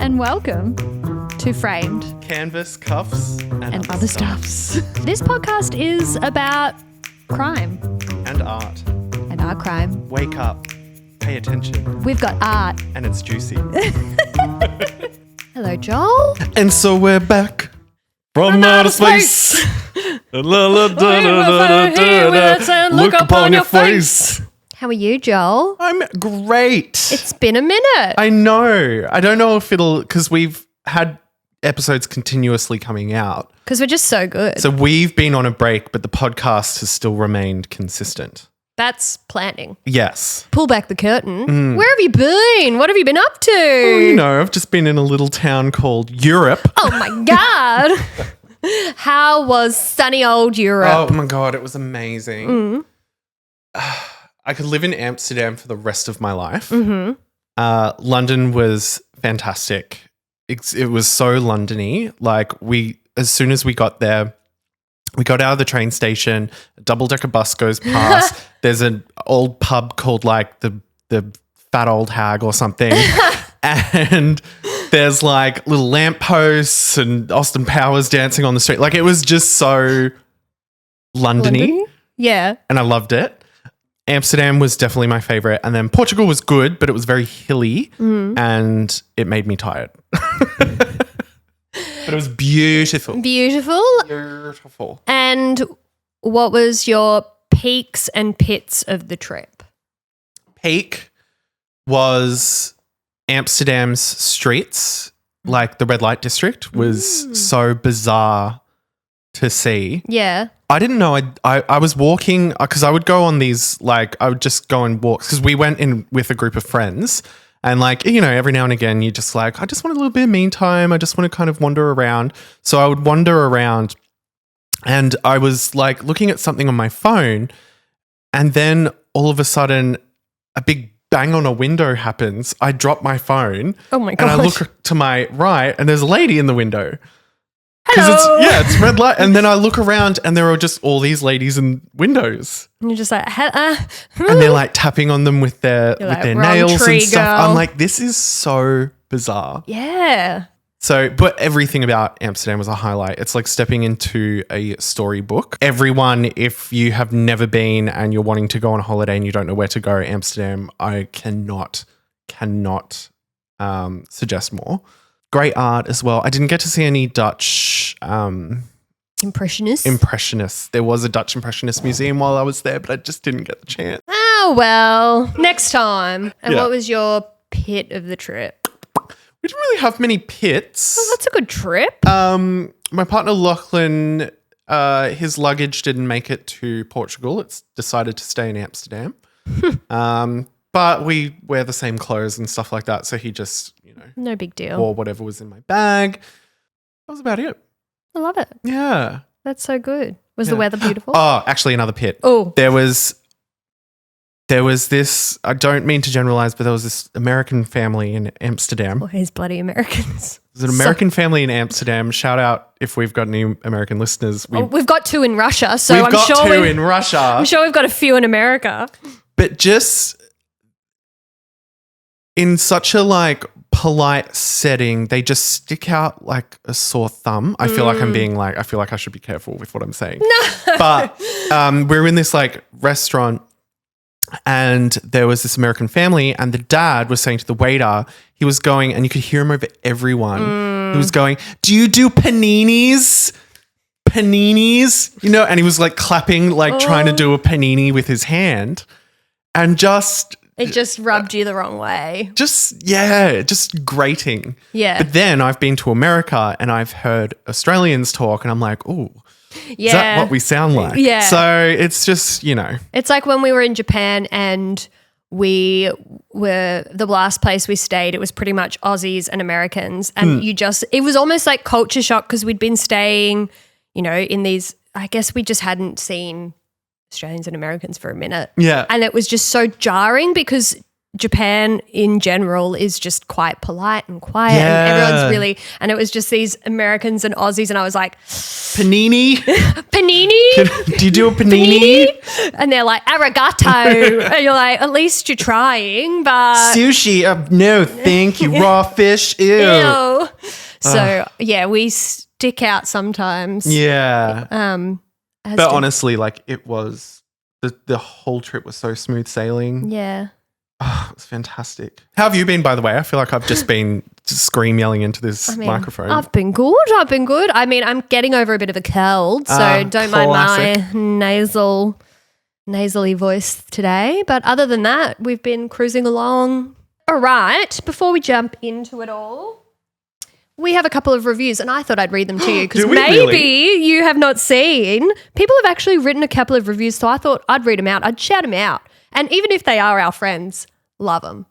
and welcome to Framed Canvas, Cuffs, and other stuffs. This podcast is about crime. And art. And our crime. Wake up. Pay attention. We've got art. And it's juicy. Hello, Joel. And so we're back from outer space. Look upon your face. How are you, Joel? I'm great. It's been a minute. I know. I don't know if it'll, because we've had episodes continuously coming out. Because we're just so good. So we've been on a break, but the podcast has still remained consistent. That's planning. Yes. Pull back the curtain. Where have you been? What have you been up to? Well, you know, I've just been in a little town called Europe. Oh, my God. How was sunny old Europe? Oh, my God. It was amazing. I could live in Amsterdam for the rest of my life. London was fantastic. It was so London-y. Like as soon as we got there, we got out of the train station, a double-decker bus goes past. There's an old pub called like the Fat Old Hag or something. And there's like little lampposts and Austin Powers dancing on the street. Like it was just so London-y. Yeah. And I loved it. Amsterdam was definitely my favorite. And then Portugal was good, but it was very hilly and it made me tired. But it was beautiful. Beautiful. Beautiful. And what was your peaks and pits of the trip? Peak was Amsterdam's streets, like the red light district, was so bizarre to see. Yeah. I didn't know. I was walking because I would go on these, like, I would just go on walks because we went in with a group of friends. And like, you know, every now and again, you just like, I just want a little bit of me time. I just want to kind of wander around. So I would wander around and I was like looking at something on my phone. And then all of a sudden, a big bang on a window happens. I drop my phone. Oh my God. And I look to my right and there's a lady in the window. Hello. It's red light. And then I look around and there are just all these ladies in windows. And you're just like, and they're like tapping on them with their nails and stuff. Girl. I'm like, this is so bizarre. Yeah. So, but everything about Amsterdam was a highlight. It's like stepping into a storybook. Everyone, if you have never been and you're wanting to go on a holiday and you don't know where to go, Amsterdam, I cannot suggest more. Great art as well. I didn't get to see any Dutch impressionists. There was a Dutch impressionist museum while I was there, but I just didn't get the chance. Oh, well, next time. And what was your pit of the trip? We didn't really have many pits. Oh, that's a good trip. My partner Lachlan, his luggage didn't make it to Portugal. It's decided to stay in Amsterdam. But we wear the same clothes and stuff like that. So he just, no big deal. Wore whatever was in my bag. That was about it. I love it. Yeah. That's so good. Was the weather beautiful? Oh, actually another pit. Oh. There was this, I don't mean to generalize, but there was this American family in Amsterdam. Always bloody Americans. There's an American family in Amsterdam. Shout out if we've got any American listeners. We've got two in Russia. So we've got two in Russia. I'm sure we've got a few in America. But just in such a like polite setting, they just stick out like a sore thumb. I feel like I feel like I should be careful with what I'm saying. No. But we're in this like restaurant and there was this American family and the dad was saying to the waiter, he was going, and you could hear him over everyone. He was going, "Do you do paninis? Paninis?" You know, and he was like clapping, like trying to do a panini with his hand. And it just rubbed you the wrong way. Just grating. Yeah. But then I've been to America and I've heard Australians talk and I'm like, oh, is that what we sound like? Yeah. So it's just, It's like when we were in Japan and we were the last place we stayed, it was pretty much Aussies and Americans. And it was almost like culture shock because we'd been staying, in these, I guess we just hadn't seen Australians and Americans for a minute. Yeah. And it was just so jarring because Japan in general is just quite polite and quiet and everyone's really, and it was just these Americans and Aussies and I was like, Panini? panini? Do you do a panini? And they're like, arigato. And you're like, at least you're trying, but. Sushi? No, thank you. Raw fish? Ew. Ew. So, yeah, we stick out sometimes. Yeah. But to- honestly, like it was, the whole trip was so smooth sailing. Yeah. Oh, it was fantastic. How have you been, by the way? I feel like I've just been scream yelling into this microphone. I've been good. I mean, I'm getting over a bit of a cold, so don't mind my nasally voice today. But other than that, we've been cruising along. All right, before we jump into it all, we have a couple of reviews and I thought I'd read them to you because maybe you have not seen. People have actually written a couple of reviews, so I thought I'd read them out. I'd shout them out. And even if they are our friends, love them.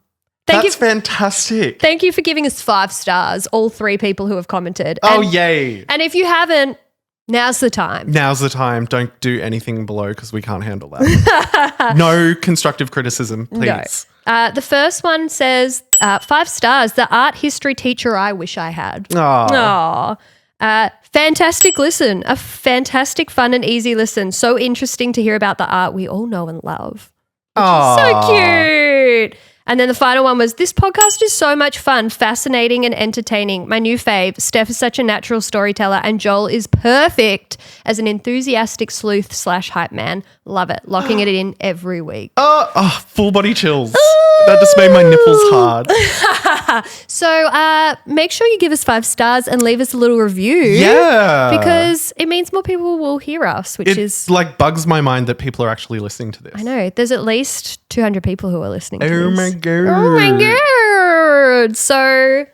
That's fantastic. Thank you for giving us 5 stars, all 3 people who have commented. Yay. And if you haven't, now's the time. Now's the time. Don't do anything below because we can't handle that. No constructive criticism, please. No. The first one says, 5 stars, the art history teacher I wish I had. Aww. Fantastic listen. A fantastic, fun and easy listen. So interesting to hear about the art we all know and love. So cute. And then the final one was, this podcast is so much fun, fascinating and entertaining. My new fave, Steph is such a natural storyteller and Joel is perfect as an enthusiastic sleuth / hype man. Love it. Locking it in every week. Full body chills. That just made my nipples hard. So make sure you give us 5 stars and leave us a little review. Yeah. Because it means more people will hear us, which is like bugs my mind that people are actually listening to this. I know. There's at least 200 people who are listening to this. Oh my God. Oh my God. So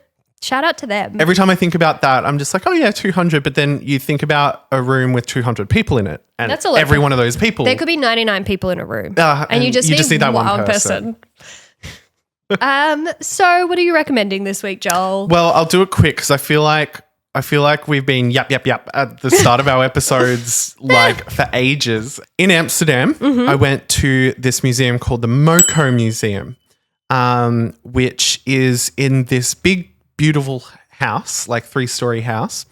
shout out to them. Every time I think about that, I'm just like, oh yeah, 200. But then you think about a room with 200 people in it. And that's a lot. Every one of those people. There could be 99 people in a room. And you just need that one person. So what are you recommending this week, Joel? Well, I'll do it quick because I feel like we've been yap at the start of our episodes like for ages. In Amsterdam, I went to this museum called the Moco Museum, which is in this big, beautiful house, like 3-story house.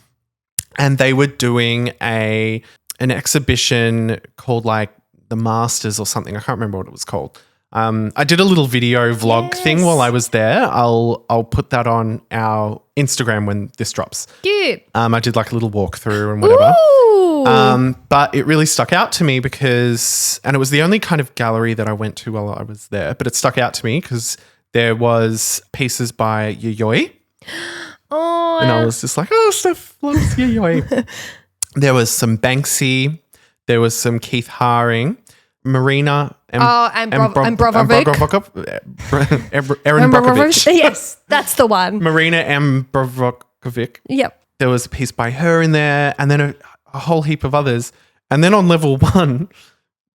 And they were doing an exhibition called like The Masters or something. I can't remember what it was called. I did a little video vlog thing while I was there. I'll put that on our Instagram when this drops. Cute. I did like a little walkthrough and whatever. Ooh. But it really stuck out to me because, and it was the only kind of gallery that I went to while I was there, but it stuck out to me because there was pieces by Yayoi. Oh. And I was just like, oh, Steph loves Yayoi. There was some Banksy. There was some Keith Haring. Marina and Ambrovovic. Yes, that's the one. Marina Ambrovovic. Yep. There was a piece by her in there and then a whole heap of others. And then on level 1,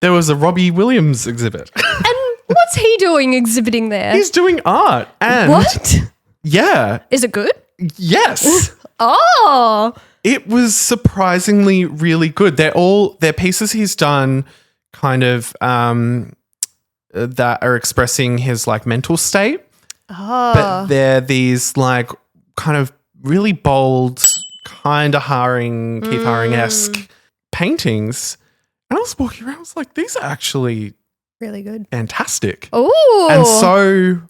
there was a Robbie Williams exhibit. And what's he doing exhibiting there? He's doing art. And what? Yeah. Is it good? Yes. Oh. It was surprisingly really good. They're pieces he's done kind of that are expressing his like mental state. Oh. But they're these like kind of really bold, kind of Keith Haring-esque paintings. And I was walking around, I was like, these are actually really good. Fantastic. Oh. And so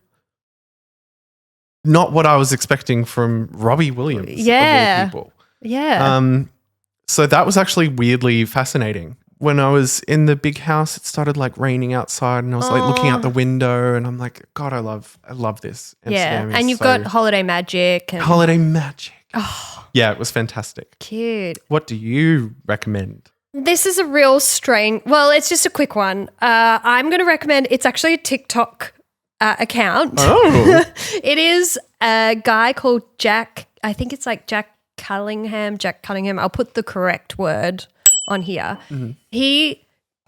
not what I was expecting from Robbie Williams of all people. Yeah. So that was actually weirdly fascinating. When I was in the big house, it started like raining outside and I was like looking out the window and I'm like, God, I love this. Amsterdam and you've got Holiday Magic. Holiday Magic. Oh. Yeah, it was fantastic. Cute. What do you recommend? This is a real well, it's just a quick one. I'm going to recommend, it's actually a TikTok account. Oh. It is a guy called Jack, I think it's like Jack Cunningham. I'll put the correct word on here. Mm-hmm. He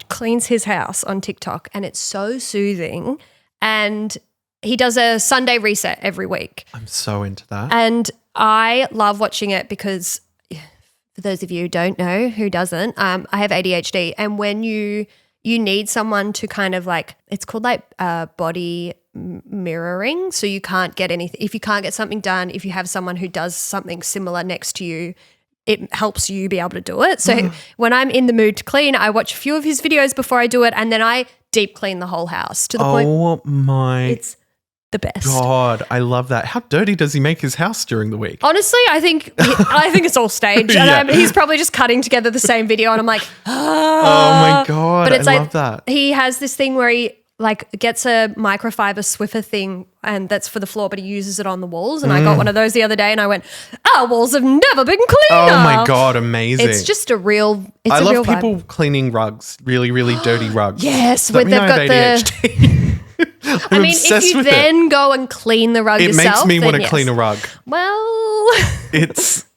cleans his house on TikTok and it's so soothing, and he does a Sunday reset every week. I'm so into that. And I love watching it because for those of you who don't know, who doesn't, I have ADHD, and when you need someone to kind of like, it's called like body mirroring. So you can't get anything. If you can't get something done, if you have someone who does something similar next to you, it helps you be able to do it. So when I'm in the mood to clean, I watch a few of his videos before I do it, and then I deep clean the whole house to the point. Oh my it's the best. God, I love that. How dirty does he make his house during the week? Honestly, I think it's all staged. Yeah. And he's probably just cutting together the same video, and I'm like, Oh my God, But it's I like love that. he has this thing where he like gets a microfiber Swiffer thing, and that's for the floor, but he uses it on the walls. And I got one of those the other day, and I went, our walls have never been cleaner. Oh my God, amazing. It's just a real. It's I a real love people vibe. cleaning rugs, really, really dirty rugs. Yes, Does that with mean they've I have got the. ADHD? I mean, if you then go and clean the rug it yourself, makes me then want to yes. clean a rug. Well,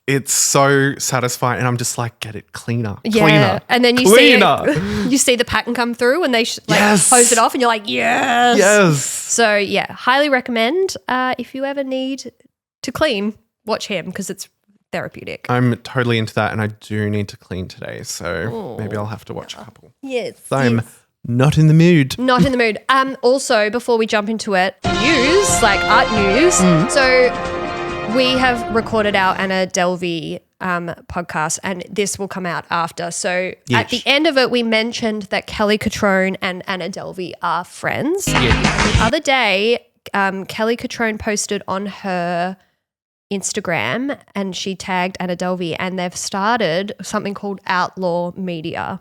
It's so satisfying, and I'm just like, get it cleaner, yeah. cleaner, And then you cleaner. you see the pattern come through, and they Yes. hose it off, and you're like, yes, Yes. So yeah, highly recommend. If you ever need to clean, watch him because it's therapeutic. I'm totally into that, and I do need to clean today, so maybe I'll have to watch a couple. Yes, So I'm not in the mood. not in the mood. Also, before we jump into it, news, like art news. So we have recorded our Anna Delvey podcast, and this will come out after. So at the end of it, we mentioned that Kelly Catrone and Anna Delvey are friends. The other day, Kelly Catrone posted on her Instagram, and she tagged Anna Delvey, and they've started something called Outlaw Media.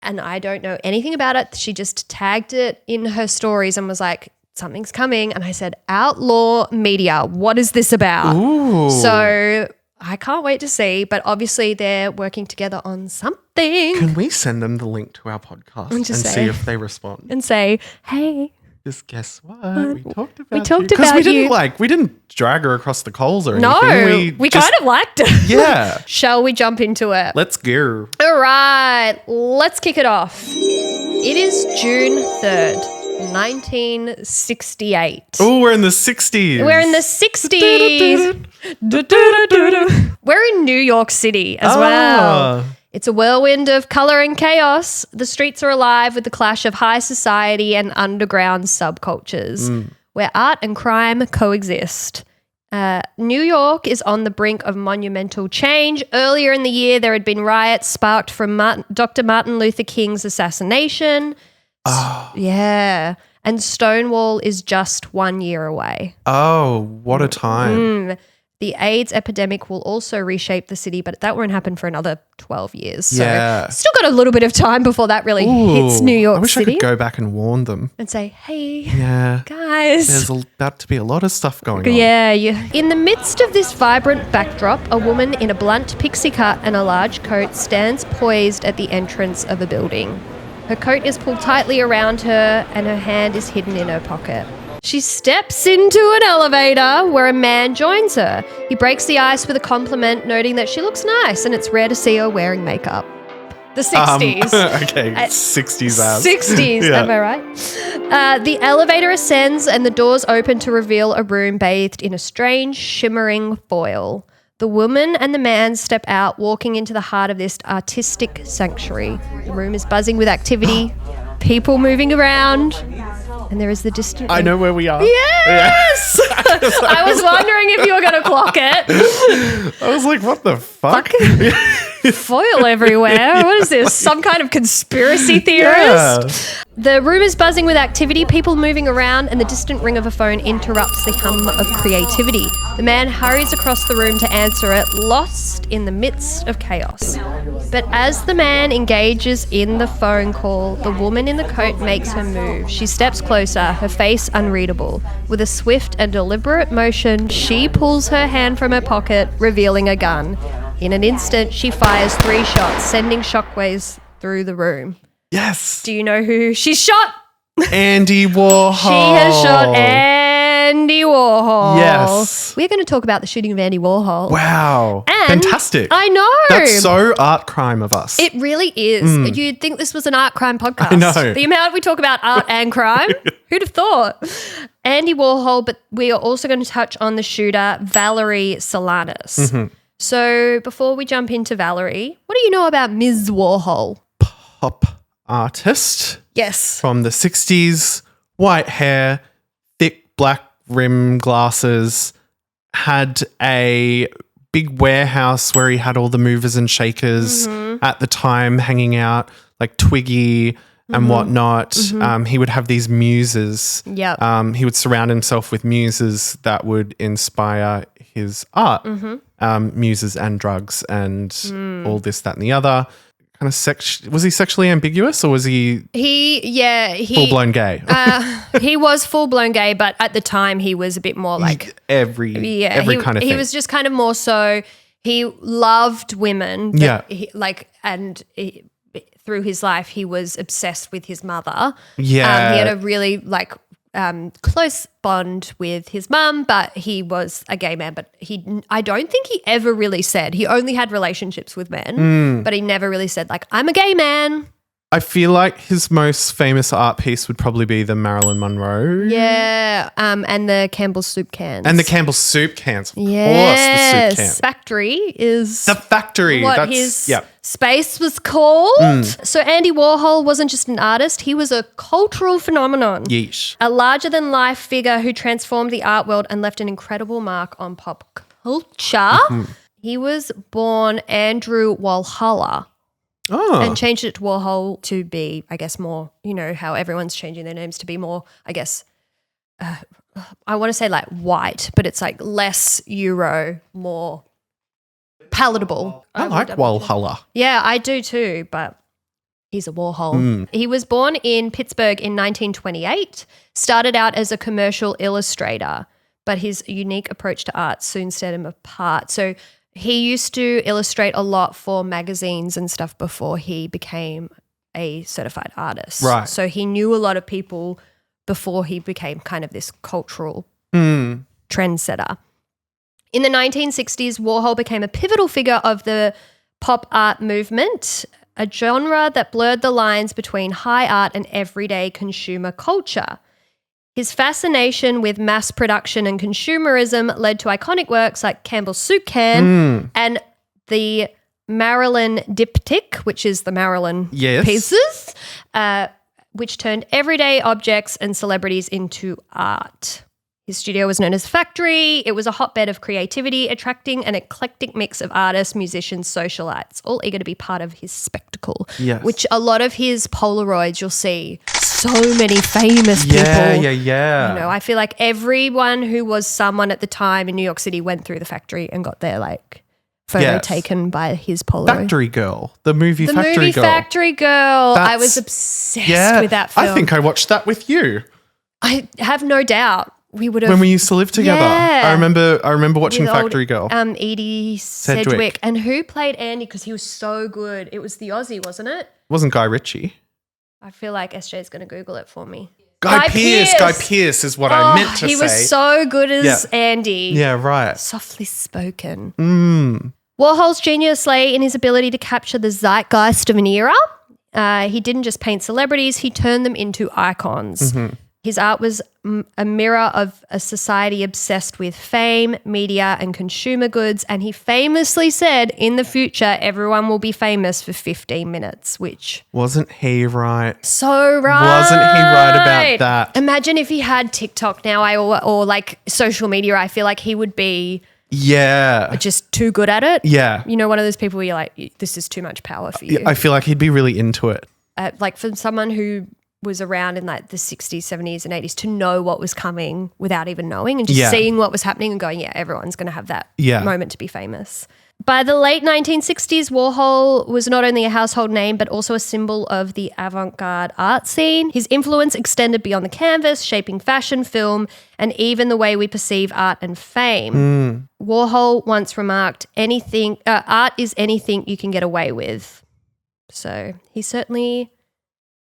And I don't know anything about it. She just tagged it in her stories and was like, something's coming. And I said, Outlaw Media, what is this about? Ooh. So I can't wait to see. But obviously they're working together on something. Can we send them the link to our podcast and just see say- if they respond? And say, hey, Just guess what? We talked about talked you. 'Cause about we didn't you. we didn't drag her across the coals or no, anything. we just- kind of liked it. Yeah. Shall we jump into it? Let's go. All right, let's kick it off. It is June 3rd, 1968. Oh, we're in the 60s. We're in the 60s. We're in New York City as well. It's a whirlwind of colour and chaos. The streets are alive with the clash of high society and underground subcultures where art and crime coexist. New York is on the brink of monumental change. Earlier in the year, there had been riots sparked from Dr. Martin Luther King's assassination. Yeah. And Stonewall is just 1 year away. Oh, what a time. The AIDS epidemic will also reshape the city, but that won't happen for another 12 years. Yeah. So still got a little bit of time before that really hits New York I wish City. I could go back and warn them. And say, hey, Yeah. guys. There's about to be a lot of stuff going on. Yeah. In the midst of this vibrant backdrop, a woman in a blunt pixie cut and a large coat stands poised at the entrance of a building. Her coat is pulled tightly around her and her hand is hidden in her pocket. She steps into an elevator where a man joins her. He breaks the ice with a compliment, noting that she looks nice and it's rare to see her wearing makeup. The 60s. Okay, 60s ass. 60s, Yeah. am I right? The elevator ascends and the doors open to reveal a room bathed in a strange, shimmering foil. The woman and the man step out, walking into the heart of this artistic sanctuary. The room is buzzing with activity, people moving around, and there is the distant... I know where we are. Yes! I was wondering if you were going to clock it. I was like, what the fuck? Foil everywhere. What is this? Some kind of conspiracy theorist? The room is buzzing with activity, people moving around, and the distant ring of a phone interrupts the hum of creativity. The man hurries across the room to answer it, lost in the midst of chaos. But as the man engages in the phone call, the woman in the coat makes her move. She steps closer, her face unreadable. With a swift and deliberate motion, she pulls her hand from her pocket, revealing a gun. In an instant, she fires 3 shots, sending shockwaves through the room. Yes. Do you know who she shot? Andy Warhol. She has shot Andy Warhol. Yes. We're going to talk about the shooting of Andy Warhol. Wow. And fantastic. I know. That's so art crime of us. It really is. You'd think this was an art crime podcast. I know. The amount we talk about art and crime, who'd have thought? Andy Warhol, but we are also going to touch on the shooter, Valerie Solanas. So before we jump into Valerie, what do you know about Ms. Warhol? Pop artist Yes. from the 60s, white hair, black rim glasses, had a big warehouse where he had all the movers and shakers at the time hanging out, like Twiggy and whatnot. He would have these muses. Yep. He would surround himself with muses that would inspire his art. Muses and drugs and all this, that, and the other. Kind of was he sexually ambiguous, or was he full blown gay? He was full blown gay, but at the time he was a bit more like every kind of thing. He was just kind of more so. He loved women. Through his life, he was obsessed with his mother. Yeah, he had a really close bond with his mum, but he was a gay man. But I don't think he ever really said. He only had relationships with men, but he never really said like, I'm a gay man. I feel like his most famous art piece would probably be the Marilyn Monroe. Yeah, and the Campbell's soup cans. And the Campbell's soup cans, of course, the soup can. Factory is the factory. What his space was called. So Andy Warhol wasn't just an artist, he was a cultural phenomenon. Yeesh. A larger-than-life figure who transformed the art world and left an incredible mark on pop culture. He was born Andrew Warhol. And changed it to Warhol to be, I guess, more, how everyone's changing their names to be more, I guess, I want to say like white, but it's like less Euro, more palatable. I like Walhalla. Yeah, I do too, but he's a Warhol. He was born in Pittsburgh in 1928, started out as a commercial illustrator, but his unique approach to art soon set him apart. So he used to illustrate a lot for magazines and stuff before he became a certified artist. Right. So he knew a lot of people before he became kind of this cultural trendsetter. In the 1960s, Warhol became a pivotal figure of the pop art movement, a genre that blurred the lines between high art and everyday consumer culture. His fascination with mass production and consumerism led to iconic works like Campbell's Soup Can and the Marilyn diptych, which is the Marilyn pieces, which turned everyday objects and celebrities into art. His studio was known as Factory. It was a hotbed of creativity, attracting an eclectic mix of artists, musicians, socialites, all eager to be part of his spectacle, which a lot of his Polaroids you'll see so many famous people. Yeah. I feel like everyone who was someone at the time in New York City went through the Factory and got their photo taken by his Polaroid. Factory Girl, the movie Factory Girl. Factory Girl. I was obsessed with that film. I think I watched that with you. I have no doubt. We would have when we used to live together. Yeah. I remember watching Factory Girl. Edie Sedgwick. And who played Andy? Because he was so good. It was the Aussie, wasn't it? It wasn't Guy Ritchie. I feel like SJ is going to Google it for me. Guy Pearce is what I meant to say. He was so good as Andy. Yeah, right. Softly spoken. Warhol's genius lay in his ability to capture the zeitgeist of an era. He didn't just paint celebrities, he turned them into icons. His art was a mirror of a society obsessed with fame, media, and consumer goods. And he famously said, in the future, everyone will be famous for 15 minutes, which... Wasn't he right? So right. Wasn't he right about that? Imagine if he had TikTok now or like social media. I feel like he would be... Yeah. Just too good at it. Yeah. One of those people where you're like, this is too much power for you. I feel like he'd be really into it. Like for someone who was around in like the 60s, 70s and 80s to know what was coming without even knowing and just seeing what was happening and going, everyone's going to have that moment to be famous. By the late 1960s, Warhol was not only a household name but also a symbol of the avant-garde art scene. His influence extended beyond the canvas, shaping fashion, film, and even the way we perceive art and fame. Warhol once remarked, art is anything you can get away with. So he certainly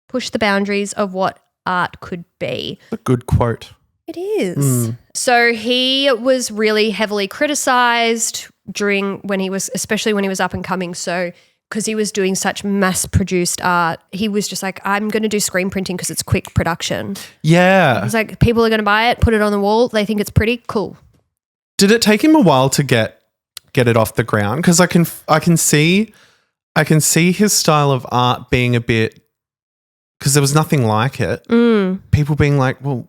pushed the boundaries of what art could be. A good quote. It is. So he was really heavily criticized especially when he was up and coming. So because he was doing such mass-produced art, he was just like, I'm going to do screen printing because it's quick production. Yeah. It's like people are going to buy it, put it on the wall. They think it's pretty cool. Did it take him a while to get it off the ground? Because I can see his style of art being a bit, because there was nothing like it. People being like, well,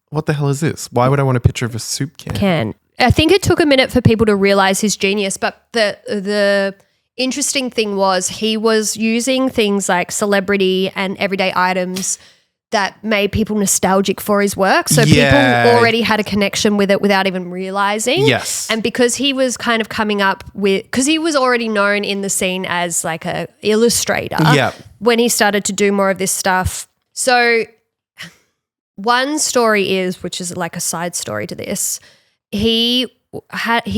what the hell is this? Why would I want a picture of a soup can? I think it took a minute for people to realize his genius, but the interesting thing was he was using things like celebrity and everyday items that made people nostalgic for his work. So people already had a connection with it without even realizing. Yes. And because he was kind of coming up with, because he was already known in the scene as like a illustrator when he started to do more of this stuff. So one story is, which is like a side story to this,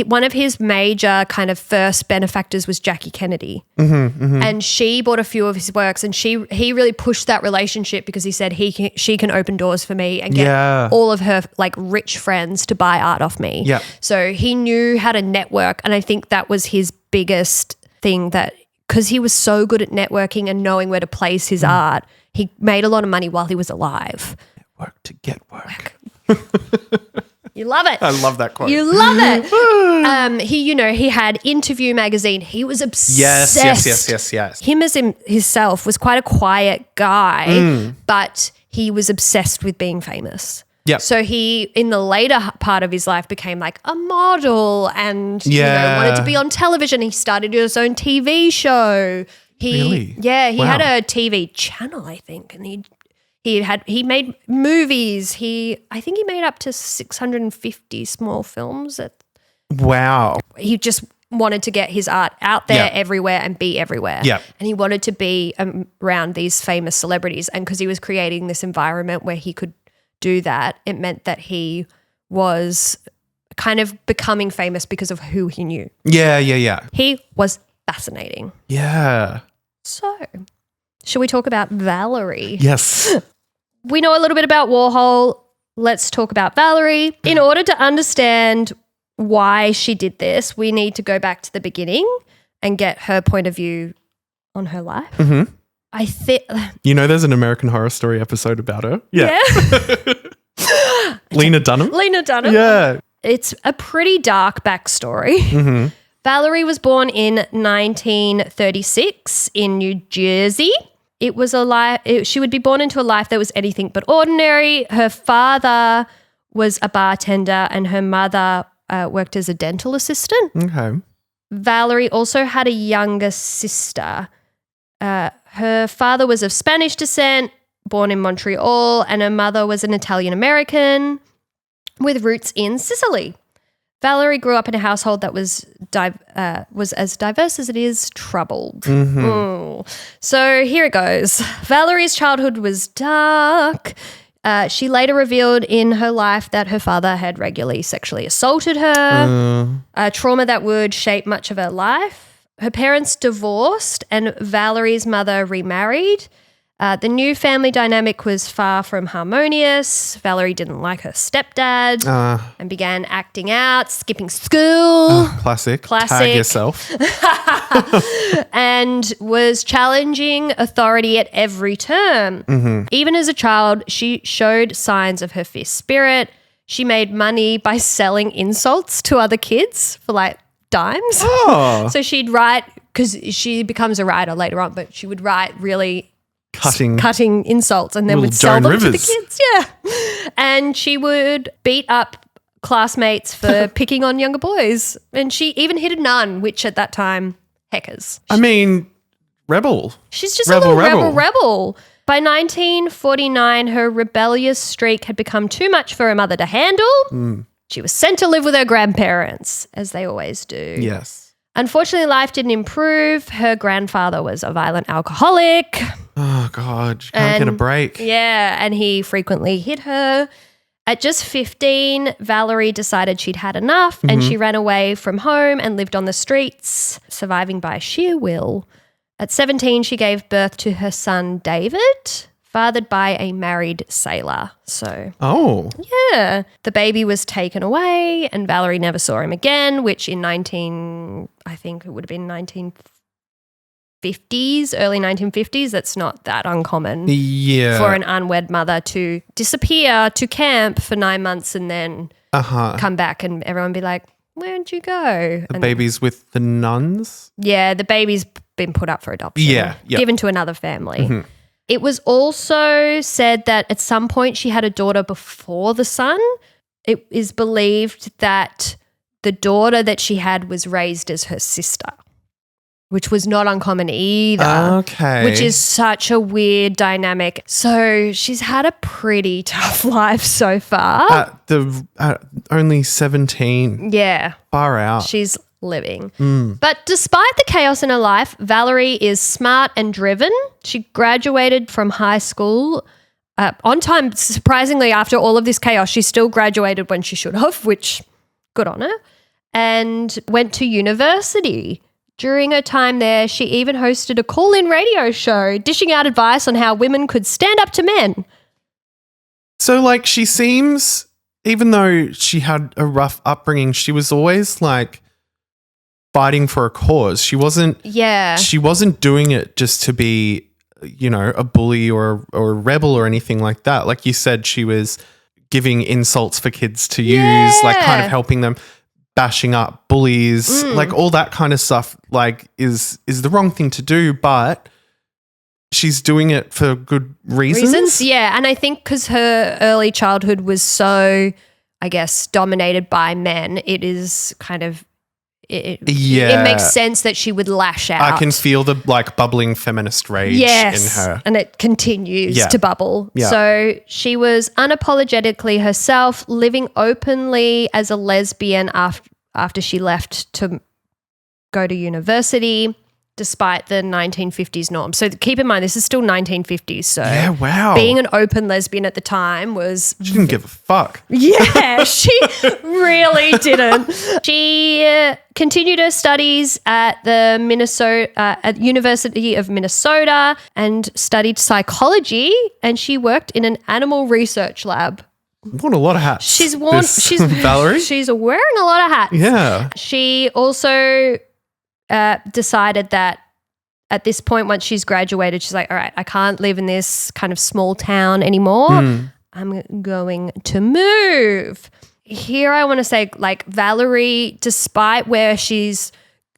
one of his major kind of first benefactors was Jackie Kennedy, and she bought a few of his works, and he really pushed that relationship because he said she can open doors for me and get all of her like rich friends to buy art off me. Yeah. So he knew how to network, and I think that was his biggest thing, that because he was so good at networking and knowing where to place his art, he made a lot of money while he was alive. Network to get work. You love it. I love that quote. You love it. He had Interview magazine. He was obsessed. Yes. Him as himself was quite a quiet guy, but he was obsessed with being famous. Yep. So he, in the later part of his life, became like a model and wanted to be on television. He started his own TV show. Really? Yeah, he had a TV channel, I think, and he made movies. I think he made up to 650 small films. Wow. He just wanted to get his art out there everywhere and be everywhere. Yeah. And he wanted to be around these famous celebrities. And because he was creating this environment where he could do that, it meant that he was kind of becoming famous because of who he knew. Yeah. He was fascinating. Yeah. So, should we talk about Valerie? Yes. We know a little bit about Warhol. Let's talk about Valerie. In order to understand why she did this, we need to go back to the beginning and get her point of view on her life. Mm-hmm. I think there's an American Horror Story episode about her. Yeah. Lena Dunham. Yeah. It's a pretty dark backstory. Mm-hmm. Valerie was born in 1936 in New Jersey. It was she would be born into a life that was anything but ordinary. Her father was a bartender and her mother worked as a dental assistant. Okay. Valerie also had a younger sister. Her father was of Spanish descent, born in Montreal, and her mother was an Italian-American with roots in Sicily. Valerie grew up in a household that was as diverse as it is troubled. Mm-hmm. So here it goes. Valerie's childhood was dark. She later revealed in her life that her father had regularly sexually assaulted her, a trauma that would shape much of her life. Her parents divorced and Valerie's mother remarried. The new family dynamic was far from harmonious. Valerie didn't like her stepdad and began acting out, skipping school. Classic. Tag yourself. And was challenging authority at every turn. Mm-hmm. Even as a child, she showed signs of her fierce spirit. She made money by selling insults to other kids for like dimes. Oh. So she'd write, because she becomes a writer later on, but she would write really cutting insults and then would sell them to the kids. Yeah. And she would beat up classmates for picking on younger boys. And she even hit a nun, which at that time, heckers. Rebel. She's just a little rebel. By 1949, her rebellious streak had become too much for her mother to handle. She was sent to live with her grandparents, as they always do. Yes. Unfortunately, life didn't improve. Her grandfather was a violent alcoholic. Oh, God. She can't get a break. Yeah, and he frequently hit her. At just 15, Valerie decided she'd had enough and she ran away from home and lived on the streets, surviving by sheer will. At 17, she gave birth to her son, David, fathered by a married sailor. So, yeah, the baby was taken away and Valerie never saw him again, which in I think it would have been 1950s, early 1950s. That's not that uncommon for an unwed mother to disappear to camp for 9 months and then come back and everyone be like, where'd you go? The baby's with the nuns? Yeah, the baby's been put up for adoption. Yeah. Given to another family. Mm-hmm. It was also said that at some point she had a daughter before the son. It is believed that the daughter that she had was raised as her sister, which was not uncommon either. Okay. Which is such a weird dynamic. So she's had a pretty tough life so far. Only 17. Yeah. Far out. She's living. But despite the chaos in her life, Valerie is smart and driven. She graduated from high school on time. Surprisingly, after all of this chaos, she still graduated when she should have, which good on her, and went to university. During her time there, she even hosted a call-in radio show, dishing out advice on how women could stand up to men. So, like, she seems, even though she had a rough upbringing, she was always, like, fighting for a cause. She wasn't doing it just to be, you know, a bully or a rebel or anything like that. Like you said, she was giving insults for kids to use, like kind of helping them, bashing up bullies, like all that kind of stuff, like is the wrong thing to do, but she's doing it for good reasons. Yeah. And I think because her early childhood was so, I guess, dominated by men, it is kind of, it makes sense that she would lash out. I can feel the like bubbling feminist rage in her. And it continues to bubble. Yeah. So she was unapologetically herself, living openly as a lesbian after she left to go to university, despite the 1950s norm. So keep in mind, this is still 1950s. So being an open lesbian at the time was... She didn't give a fuck. Yeah, she really didn't. She continued her studies at the University of Minnesota and studied psychology, and she worked in an animal research lab. Worn a lot of hats. She's Valerie. She's wearing a lot of hats. Yeah. She also decided that at this point, once she's graduated, she's like, all right, I can't live in this kind of small town anymore. I'm going to move. Here I want to say, like, Valerie, despite where she's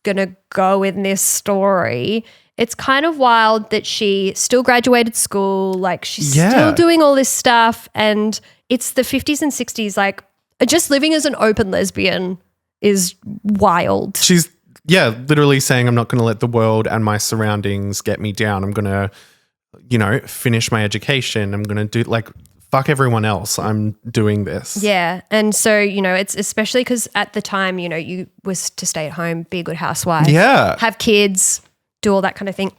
going to go in this story, it's kind of wild that she still graduated school, like she's still doing all this stuff, and it's the 50s and 60s, like just living as an open lesbian is wild. She's literally saying, I'm not going to let the world and my surroundings get me down. I'm going to, you know, finish my education. I'm going to do, like, fuck everyone else. I'm doing this. Yeah. And so, you know, it's especially because at the time, you know, you was to stay at home, be a good housewife. Yeah. Have kids, do all that kind of thing.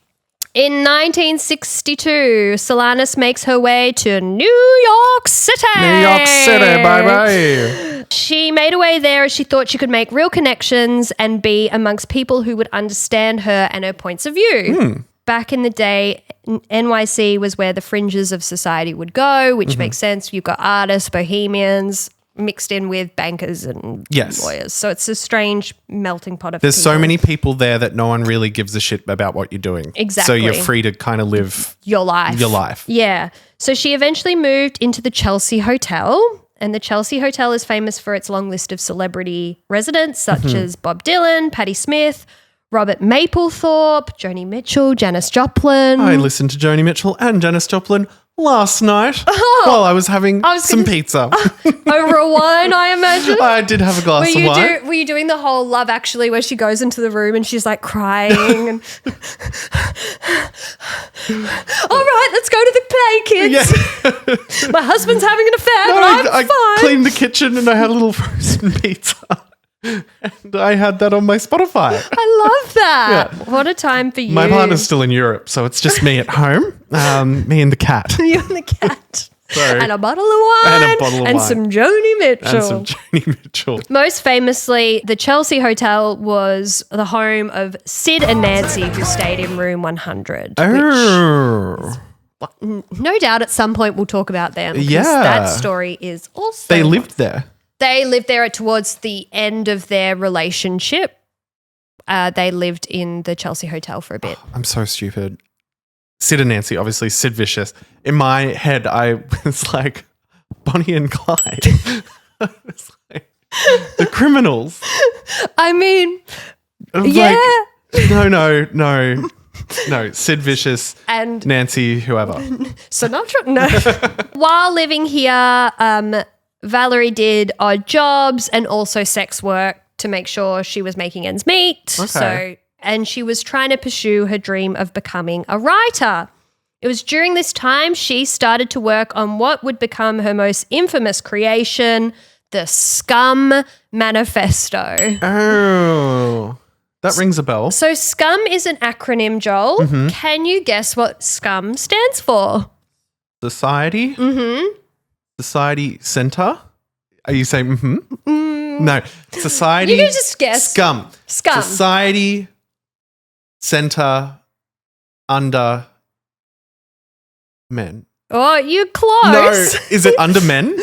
In 1962, Solanas makes her way to New York City. New York City, bye-bye. She made her way there as she thought she could make real connections and be amongst people who would understand her and her points of view. Back in the day, NYC was where the fringes of society would go, which makes sense. You've got artists, bohemians, mixed in with bankers and lawyers. So it's a strange melting pot of There's people. so many people there that no one really gives a shit about what you're doing. Exactly. So you're free to kind of live your life. Yeah. So she eventually moved into the Chelsea Hotel, and the Chelsea Hotel is famous for its long list of celebrity residents such as Bob Dylan, Patti Smith, Robert Mapplethorpe, Joni Mitchell, Janis Joplin. I listened to Joni Mitchell and Janis Joplin last night while I was having some pizza. Over a wine, I imagine? I did have a glass of wine. Were you doing the whole Love Actually where she goes into the room and she's like crying and all right, let's go to the play, kids. My husband's having an affair, but I'm fine. I cleaned the kitchen and I had a little frozen pizza. And I had that on my Spotify. I love that. Yeah. What a time for you. My partner's still in Europe, so it's just me at home, me and the cat. You and the cat. And a bottle of wine. And some Joni Mitchell. Most famously, the Chelsea Hotel was the home of Sid and Nancy, who stayed in room 100. Which, no doubt at some point we'll talk about them. Yeah. That story is also... They lived there. They lived there towards the end of their relationship. They lived in the Chelsea Hotel for a bit. I'm so stupid. Sid and Nancy, obviously Sid Vicious. In my head, I was like, Bonnie and Clyde. I was like, the criminals. I mean, no. No, Sid Vicious and Nancy, whoever. Sinatra? No. While living here, Valerie did odd jobs and also sex work to make sure she was making ends meet. Okay. And she was trying to pursue her dream of becoming a writer. It was during this time she started to work on what would become her most infamous creation, the Scum Manifesto. Oh, that rings a bell. So SCUM is an acronym, Joel. Mm-hmm. Can you guess what SCUM stands for? Society? Mm-hmm. Society Center? Are you saying mm-hmm? No. Society. You can just guess. Scum. Society Center under men. Oh, you're close. No, is it under men?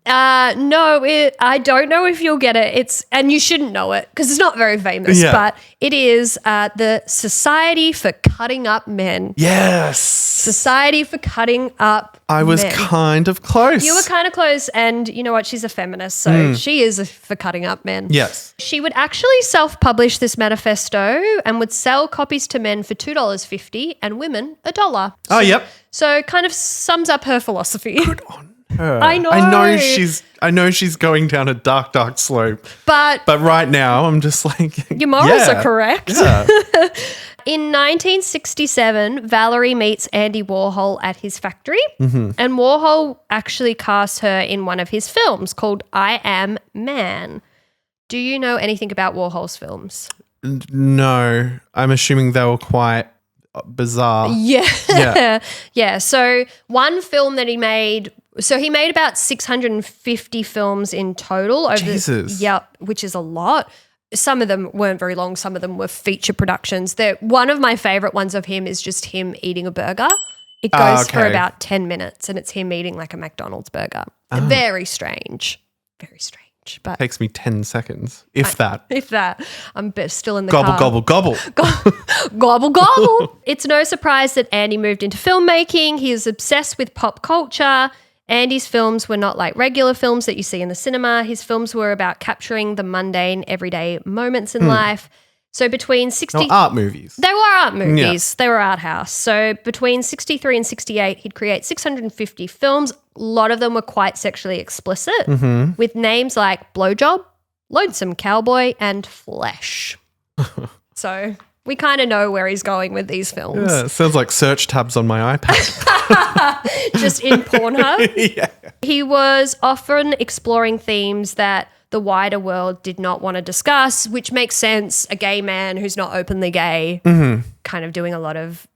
No, I don't know if you'll get it. And you shouldn't know it because it's not very famous, but it is the Society for Cutting Up Men. Yes. Society for Cutting Up I was Men. kind of close. You were kind of close, and you know what? She's a feminist, so she is for cutting up men. Yes. She would actually self-publish this manifesto and would sell copies to men for $2.50 and women $1. Oh, yep. So kind of sums up her philosophy. Good on her. I know. I know she's going down a dark, dark slope. But right now, I'm just like, your morals are correct. Yeah. In 1967, Valerie meets Andy Warhol at his factory, and Warhol actually cast her in one of his films called I Am Man. Do you know anything about Warhol's films? No, I'm assuming they were quite bizarre. Yeah. Yeah. So one film that he made, he made about 650 films in total. Jesus. Which is a lot. Some of them weren't very long. Some of them were feature productions. One of my favorite ones of him is just him eating a burger. It goes for about 10 minutes and it's him eating like a McDonald's burger. Very strange. Very strange. But takes me 10 seconds, if that. If that. I'm still in the gobble, car. Gobble, gobble, Gobble, gobble. It's no surprise that Andy moved into filmmaking. He was obsessed with pop culture. Andy's films were not like regular films that you see in the cinema. His films were about capturing the mundane, everyday moments in life. So between 60... No, art movies. They were art movies. Yeah. They were art house. So between 63 and 68, he'd create 650 films. A lot of them were quite sexually explicit with names like Blowjob, Lonesome Cowboy, and Flesh. So we kind of know where he's going with these films. Yeah, it sounds like search tabs on my iPad. Just in Pornhub. Yeah. He was often exploring themes that the wider world did not want to discuss, which makes sense. A gay man who's not openly gay, kind of doing a lot of,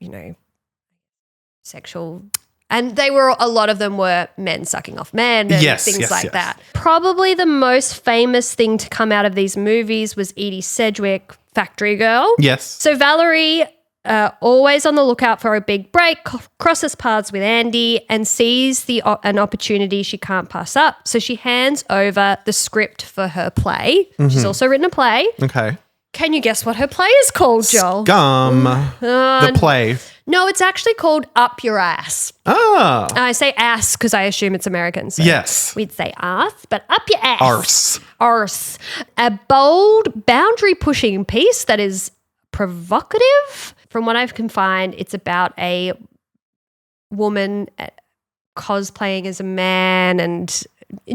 sexual, and a lot of them were men sucking off men and things like that. Probably the most famous thing to come out of these movies was Edie Sedgwick, Factory Girl. Yes. So Valerie, always on the lookout for a big break, crosses paths with Andy and sees an opportunity she can't pass up. So she hands over the script for her play. She's also written a play. Okay. Can you guess what her play is called, Joel? Scum. The play. No, it's actually called Up Your Ass. Ah. I say ass because I assume it's American. So yes. We'd say ass, but up your ass. Arse. Arse. A bold, boundary-pushing piece that is provocative. From what I can find, it's about a woman cosplaying as a man and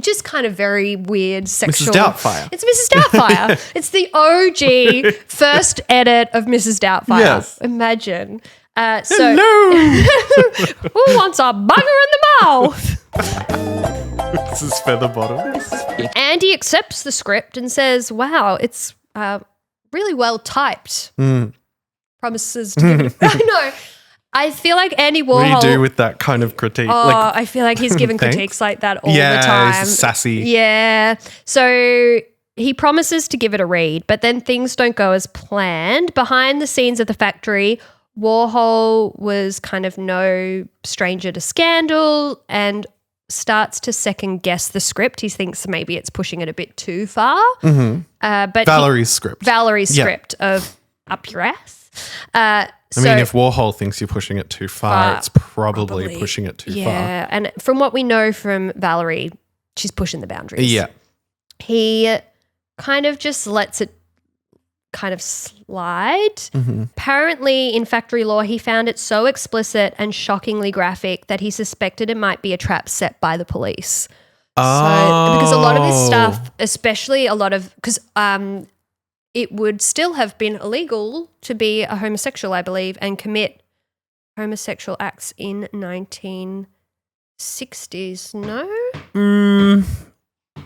just kind of very weird sexual. Mrs. Doubtfire. It's Mrs. Doubtfire. It's the OG first edit of Mrs. Doubtfire. Yes. Imagine. Hello. Who wants a bugger in the mouth? This is feather bottoms. Andy accepts the script and says, wow, it's really well typed. Promises to give it I know. I feel like Andy Warhol. What do you do with that kind of critique? I feel like he's given critiques like that all the time. Yeah, he's sassy. Yeah. So he promises to give it a read, but then things don't go as planned. Behind the scenes of the factory, Warhol was kind of no stranger to scandal and starts to second guess the script. He thinks maybe it's pushing it a bit too far. But Valerie's script of Up Your Ass. I mean, if Warhol thinks you're pushing it too far, it's probably pushing it too far. Yeah, and from what we know from Valerie, she's pushing the boundaries. Yeah. He kind of just lets it kind of slide. Apparently, in factory law, he found it so explicit and shockingly graphic that he suspected it might be a trap set by the police. So, because a lot of this stuff, especially because it would still have been illegal to be a homosexual, I believe, and commit homosexual acts in 1960s. No?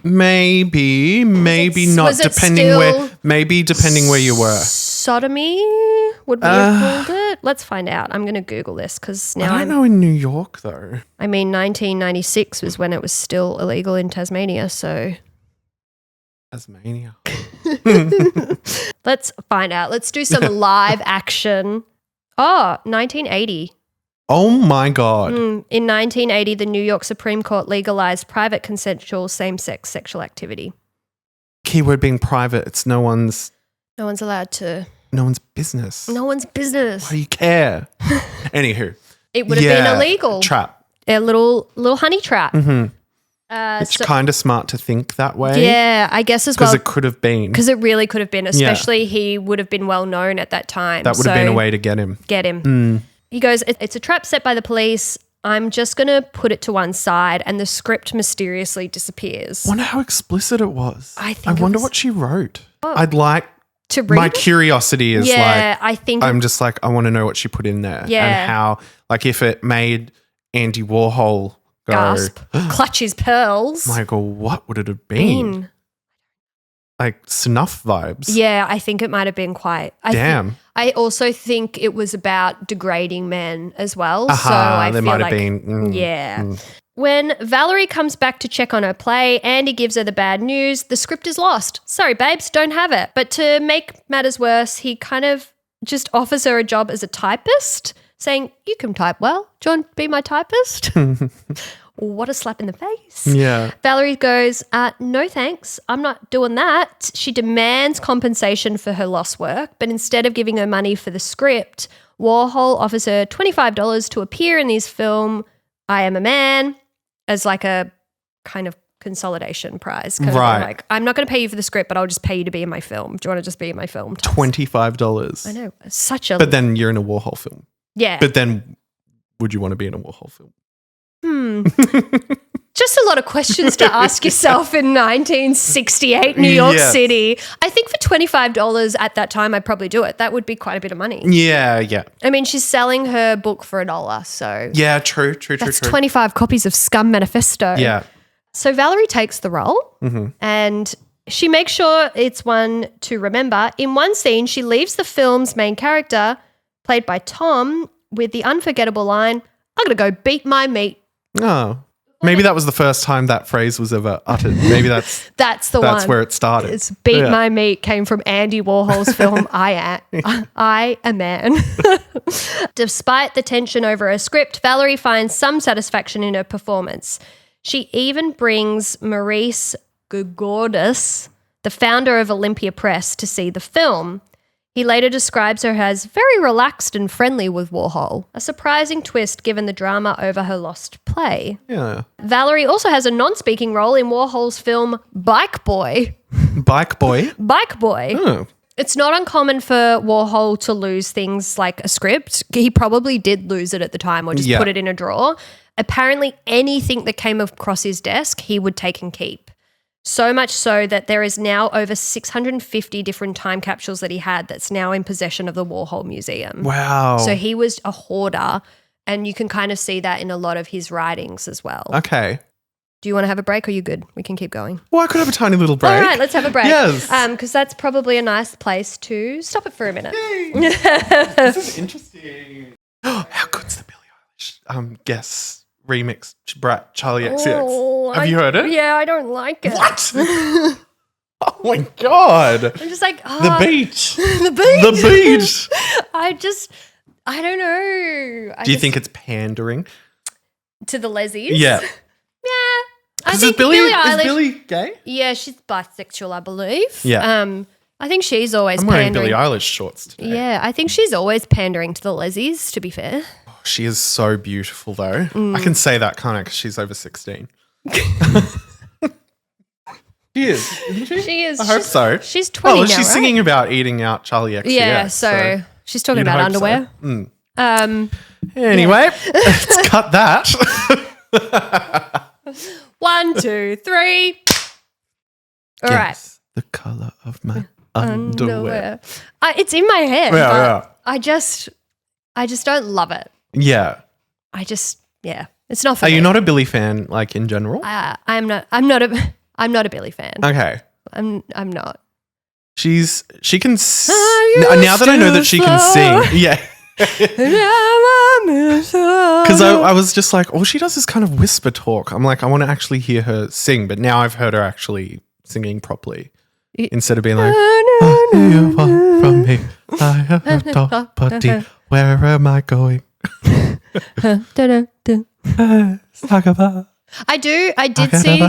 Maybe not, depending where you were. Sodomy would we have called it? Let's find out. I'm going to Google this because now I don't know in New York though. I mean, 1996 was when it was still illegal in Tasmania, so. Tasmania. Let's find out. Let's do some live action. 1980. Oh my God. In 1980, the New York Supreme Court legalized private consensual same-sex sexual activity. Keyword being private. It's no one's allowed to. No one's business. No one's business. Why do you care? Anywho. It would have been illegal. Trap. A little honey trap. It's kind of smart to think that way. Yeah, I guess as well. Because it could have been. Because it really could have been, especially he would have been well known at that time. That would have been a way to get him. He goes, it's a trap set by the police. I'm just going to put it to one side, and the script mysteriously disappears. I wonder how explicit it was. I wonder what she wrote. I'd like to read. My curiosity is I want to know what she put in there. Yeah. And how, like, if it made Andy Warhol go, gasp, clutch his pearls. Michael, what would it have been? Like snuff vibes. Yeah, I think it might have been quite. I also think it was about degrading men as well. So I feel might like, have been. When Valerie comes back to check on her play, Andy gives her the bad news. The script is lost. Sorry, babes, don't have it. But to make matters worse, he kind of just offers her a job as a typist, saying, you can type well. Do you want to be my typist? What a slap in the face. Yeah. Valerie goes, no thanks, I'm not doing that. She demands compensation for her lost work, but instead of giving her money for the script, Warhol offers her $25 to appear in his film, I Am a Man, as like a kind of consolidation prize. Right. Like, I'm not going to pay you for the script, but I'll just pay you to be in my film. Do you want to just be in my film? $25. I know. But then you're in a Warhol film. Yeah. But then would you want to be in a Warhol film? Just a lot of questions to ask yourself in 1968 New York City. I think for $25 at that time, I'd probably do it. That would be quite a bit of money. Yeah. I mean, she's selling her book for $1, so. Yeah, true. That's 25 copies of Scum Manifesto. Yeah. So Valerie takes the role and she makes sure it's one to remember. In one scene, she leaves the film's main character, played by Tom, with the unforgettable line, I'm going to go beat my meat. Oh, maybe that was the first time that phrase was ever uttered. Maybe that's the one. That's where it started. It's beat my meat came from Andy Warhol's film I Am Man. Despite the tension over her script, Valerie finds some satisfaction in her performance. She even brings Maurice Gugordis, the founder of Olympia Press, to see the film. He later describes her as very relaxed and friendly with Warhol, a surprising twist given the drama over her lost play. Yeah. Valerie also has a non-speaking role in Warhol's film Bike Boy. Bike Boy? Bike Boy. Oh. It's not uncommon for Warhol to lose things like a script. He probably did lose it at the time or just put it in a drawer. Apparently anything that came across his desk, he would take and keep. So much so that there is now over 650 different time capsules that he had that's now in possession of the Warhol Museum. Wow. So he was a hoarder, and you can kind of see that in a lot of his writings as well. Okay. Do you want to have a break or are you good? We can keep going. Well, I could have a tiny little break. All right, let's have a break. Yes. Because that's probably a nice place to stop it for a minute. This is interesting. How good's the Billie Eilish Guess remix Brat Charlie XCX? Oh, have you heard it? Yeah, I don't like it. What? Oh my God. I'm just like, the beach. The beach. The beach. I don't know. Do you think it's pandering? To the lesbies? Yeah. Yeah. I Is think Billie Eilish, is Billie gay? Yeah, she's bisexual, I believe. Yeah. I think she's always I'm wearing pandering. Billie Eilish shorts today. Yeah, I think she's always pandering to the lesbies, to be fair. She is so beautiful, though. I can say that, can't I? Because she's over 16. She is, isn't she? She is. I hope so. She's 20 now, she's right? singing about eating out Charlie XCX. Yeah, so she's talking you'd about hope underwear. so. Anyway, let's cut that. 1, 2, 3. All right. The colour of my underwear. It's in my head. Yeah, but I just don't love it. Yeah. It's not for Are me. you not a Billie fan, like in general? I'm not a Billie fan. Okay. I'm not. She can now that I know that she can sing. Yeah. Because I was just like, all she does is kind of whisper talk. I'm like, I want to actually hear her sing, but now I've heard her actually singing properly instead of being like, oh, you want from me. I have a property. Where am I going? I did see.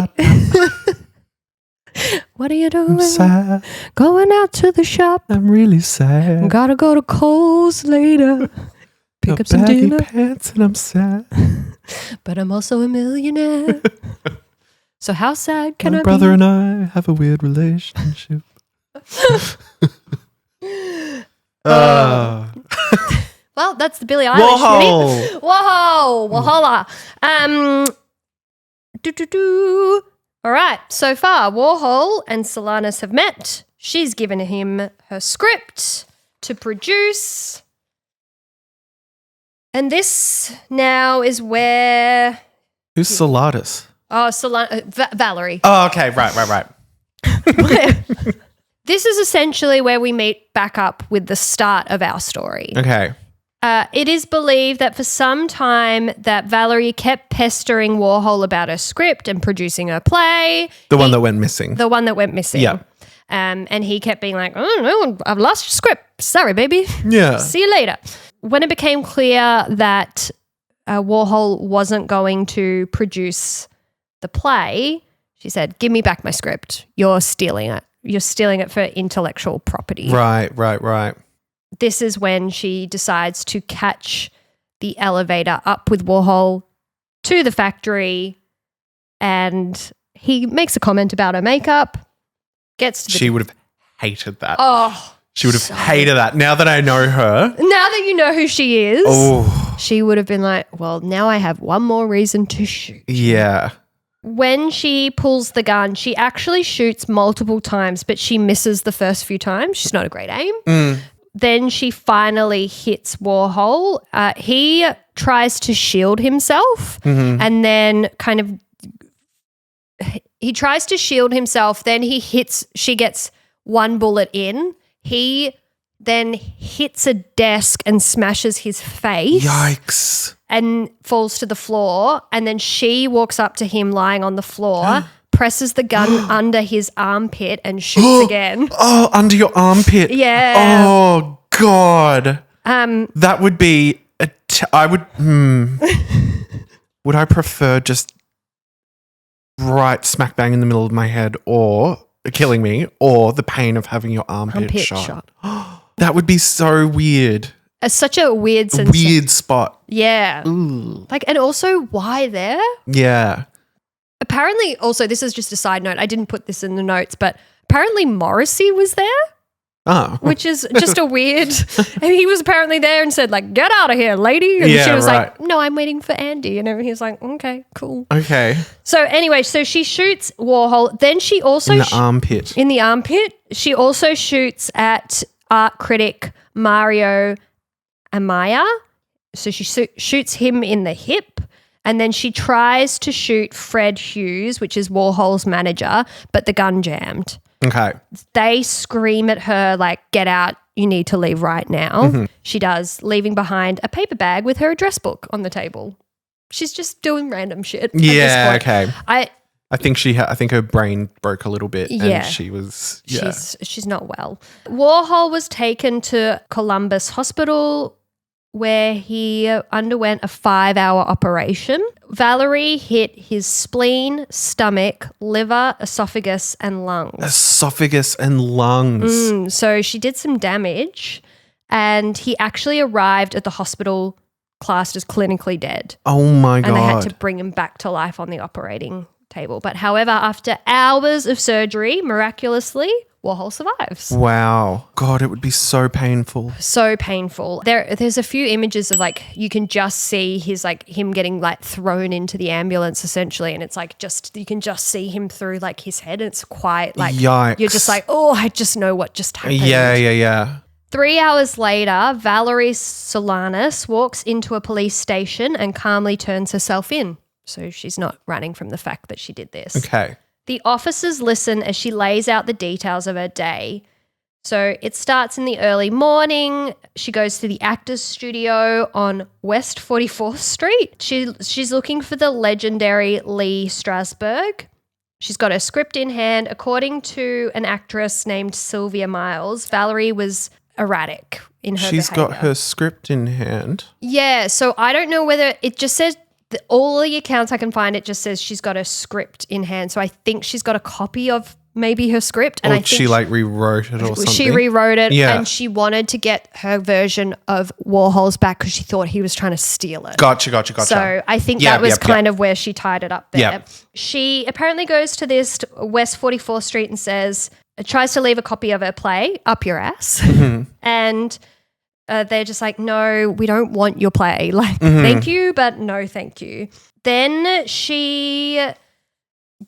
What are you doing? I'm sad. Going out to the shop. I'm really sad. Gotta go to Kohl's later. Pick up some baggy dinner. pants and I'm sad. But I'm also a millionaire. So how sad can I My be? brother and I have a weird relationship. Well, that's the Billie Eilish. Warhol. Whoa, Wahola. All right, so far, Warhol and Solanas have met. She's given him her script to produce. And this now is where... Who's Solanas? Oh, Valerie. Oh, okay. Right. This is essentially where we meet back up with the start of our story. Okay. It is believed that for some time that Valerie kept pestering Warhol about her script and producing her play. The one that went missing. The one that went missing. Yeah. And he kept being like, oh, no, I've lost your script. Sorry, baby. Yeah. See you later. When it became clear that Warhol wasn't going to produce the play, she said, give me back my script. You're stealing it. You're stealing it for intellectual property. Right. This is when she decides to catch the elevator up with Warhol to the factory, and he makes a comment about her makeup. She would have hated that. Oh, she would have hated that. Now that I know her. Now that you know who she is, she would have been like, well, now I have one more reason to shoot. Yeah. When she pulls the gun, she actually shoots multiple times, but she misses the first few times. She's not a great aim. Then she finally hits Warhol. He tries to shield himself and then he tries to shield himself. Then she gets one bullet in. He then hits a desk and smashes his face. Yikes. And falls to the floor. And then she walks up to him lying on the floor, presses the gun under his armpit and shoots again. Oh, under your armpit. Yeah. Oh, God. That would be would I prefer just right smack bang in the middle of my head or killing me or the pain of having your armpit shot? That would be so weird. It's such a weird sensation. Weird spot. Yeah. Ooh. And also why there? Yeah. Apparently also, this is just a side note. I didn't put this in the notes, but apparently Morrissey was there. Oh. Which is just a weird, and he was apparently there and said like, get out of here, lady. And she was like, no, I'm waiting for Andy. And he was like, okay, cool. Okay. So anyway, so she shoots Warhol. Then she also- In the armpit. In the armpit. She also shoots at art critic Mario Amaya. So she shoots him in the hip. And then she tries to shoot Fred Hughes, which is Warhol's manager, but the gun jammed. Okay. They scream at her like, get out, you need to leave right now. She does, leaving behind a paper bag with her address book on the table. She's just doing random shit. Yeah, okay. I think I think her brain broke a little bit Yeah. and she was She's not well. Warhol was taken to Columbus Hospital where he underwent a 5-hour operation. Valerie hit his spleen, stomach, liver, esophagus, and lungs. Esophagus and lungs. So she did some damage, and he actually arrived at the hospital classed as clinically dead. Oh my God. And they had to bring him back to life on the operating table. But however, after hours of surgery, miraculously, Warhol survives. Wow. God, it would be so painful. So painful. There's a few images of like you can just see him getting like thrown into the ambulance essentially, and it's like you can just see him through like his head, and it's quite like Yikes. You're just like, oh, I just know what just happened. Yeah. 3 hours later, Valerie Solanas walks into a police station and calmly turns herself in. So she's not running from the fact that she did this. Okay. The officers listen as she lays out the details of her day. So it starts in the early morning. She goes to the actor's studio on West 44th Street. She's looking for the legendary Lee Strasberg. She's got her script in hand. According to an actress named Sylvia Miles, Valerie was erratic in her She's behavior. got her script in hand. Yeah, so I don't know whether it just says all the accounts I can find, it just says she's got a script in hand. So I think she's got a copy of maybe her script. And Or I think she like rewrote it or something. She rewrote it Yeah. and she wanted to get her version of Warhol's back because she thought he was trying to steal it. Gotcha. So I think that was kind of where she tied it up there. Yep. She apparently goes to this West 44th Street and tries to leave a copy of her play up your ass. Mm-hmm. And they're just like, no, we don't want your play. Like, thank you, but no thank you. Then she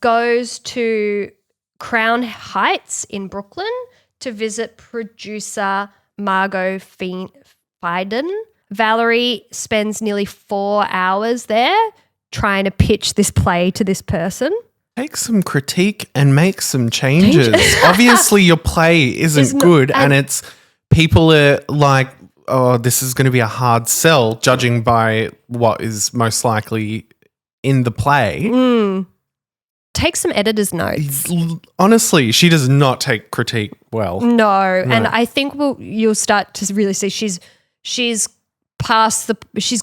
goes to Crown Heights in Brooklyn to visit producer Margot Feiden. Valerie spends nearly 4 hours there trying to pitch this play to this person. Take some critique and make some changes. Obviously, your play isn't good and it's people are like, oh, this is going to be a hard sell judging by what is most likely in the play. Take some editor's notes. Honestly, she does not take critique well. No. And I think you'll start to really see she's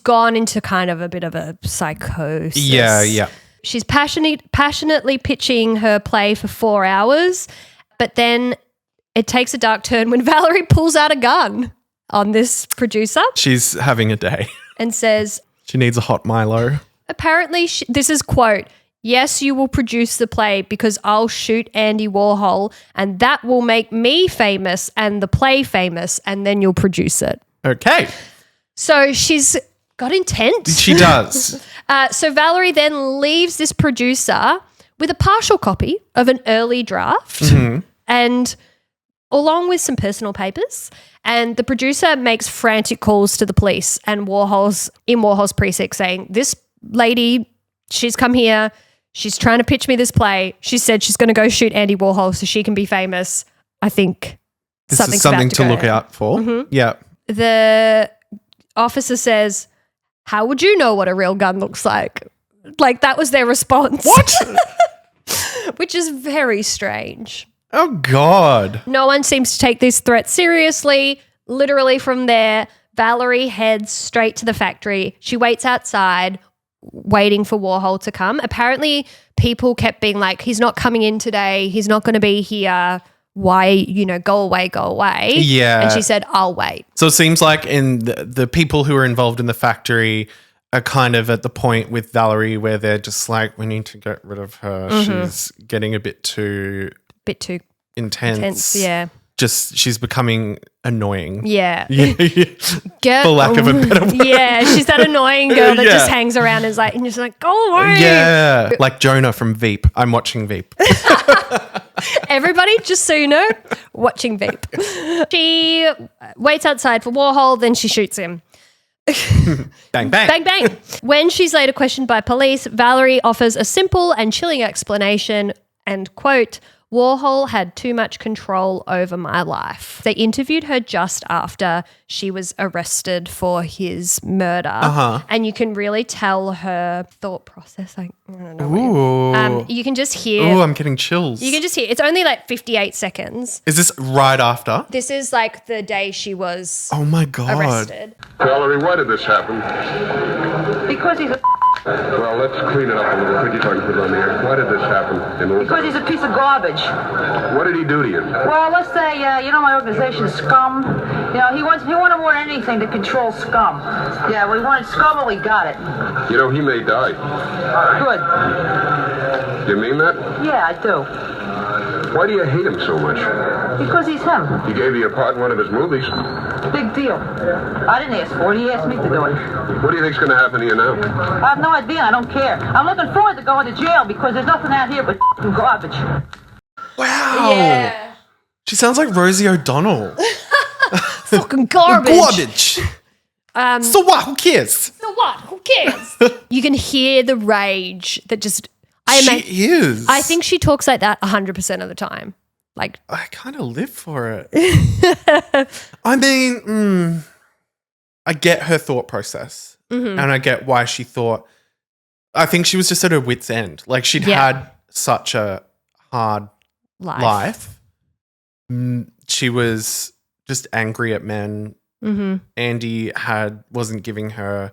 gone into kind of a bit of a psychosis. Yeah. She's passionately pitching her play for 4 hours, but then it takes a dark turn when Valerie pulls out a gun on this producer. She's having a day. And says, she needs a hot Milo. Apparently, this is quote, yes, you will produce the play because I'll shoot Andy Warhol and that will make me famous and the play famous and then you'll produce it. Okay. So she's got intent. She does. So Valerie then leaves this producer with a partial copy of an early draft and along with some personal papers. And the producer makes frantic calls to the police and Warhol's precinct saying, this lady, she's come here. She's trying to pitch me this play. She said she's going to go shoot Andy Warhol so she can be famous. I think this is something to look out for. Yeah. The officer says, how would you know what a real gun looks like? Like that was their response. What? Which is very strange. Oh, God. No one seems to take this threat seriously. Literally from there, Valerie heads straight to the factory. She waits outside waiting for Warhol to come. Apparently, people kept being like, he's not coming in today. He's not going to be here. Why, go away. Yeah. And she said, I'll wait. So it seems like the people who are involved in the factory are kind of at the point with Valerie where they're just like, we need to get rid of her. She's getting a bit too intense. Yeah. Just she's becoming annoying. Yeah. For lack of a better word. Yeah, she's that annoying girl that just hangs around and is just like, go away. Yeah. Like Jonah from Veep. I'm watching Veep. Everybody, just so you know, watching Veep. She waits outside for Warhol, then she shoots him. Bang, bang. Bang, bang. When she's later questioned by police, Valerie offers a simple and chilling explanation and, quote, Warhol had too much control over my life. They interviewed her just after she was arrested for his murder. And you can really tell her thought process. I don't know. You can just hear. Oh, I'm getting chills. You can just hear. It's only like 58 seconds. Is this right after? This is like the day she was oh my God. arrested. Valerie, why did this happen? Because he's a Well, let's clean it up a little. Could you talk to on the air? Why did this happen? Because he's a piece of garbage. What did he do to you? Well, let's say, my organization is Scum. He wanted more than anything to control Scum. Yeah, we wanted Scum and we got it. He may die. Good. You mean that? Yeah, I do. Why do you hate him so much? Because he's him. He gave you a part in one of his movies. Big deal. I didn't ask for it. He asked me to do it. What do you think's going to happen to you now? I have no idea. I don't care. I'm looking forward to going to jail because there's nothing out here but garbage. Wow. Yeah. She sounds like Rosie O'Donnell. Fucking garbage. Garbage. So what? Who cares? So what? Who cares? You can hear the rage that just... She is. I think she talks like that 100% of the time. Like, I kind of live for it. I mean, I get her thought process, and I get why she thought. I think she was just at her wit's end. Like she'd had such a hard life. She was just angry at men. Andy wasn't giving her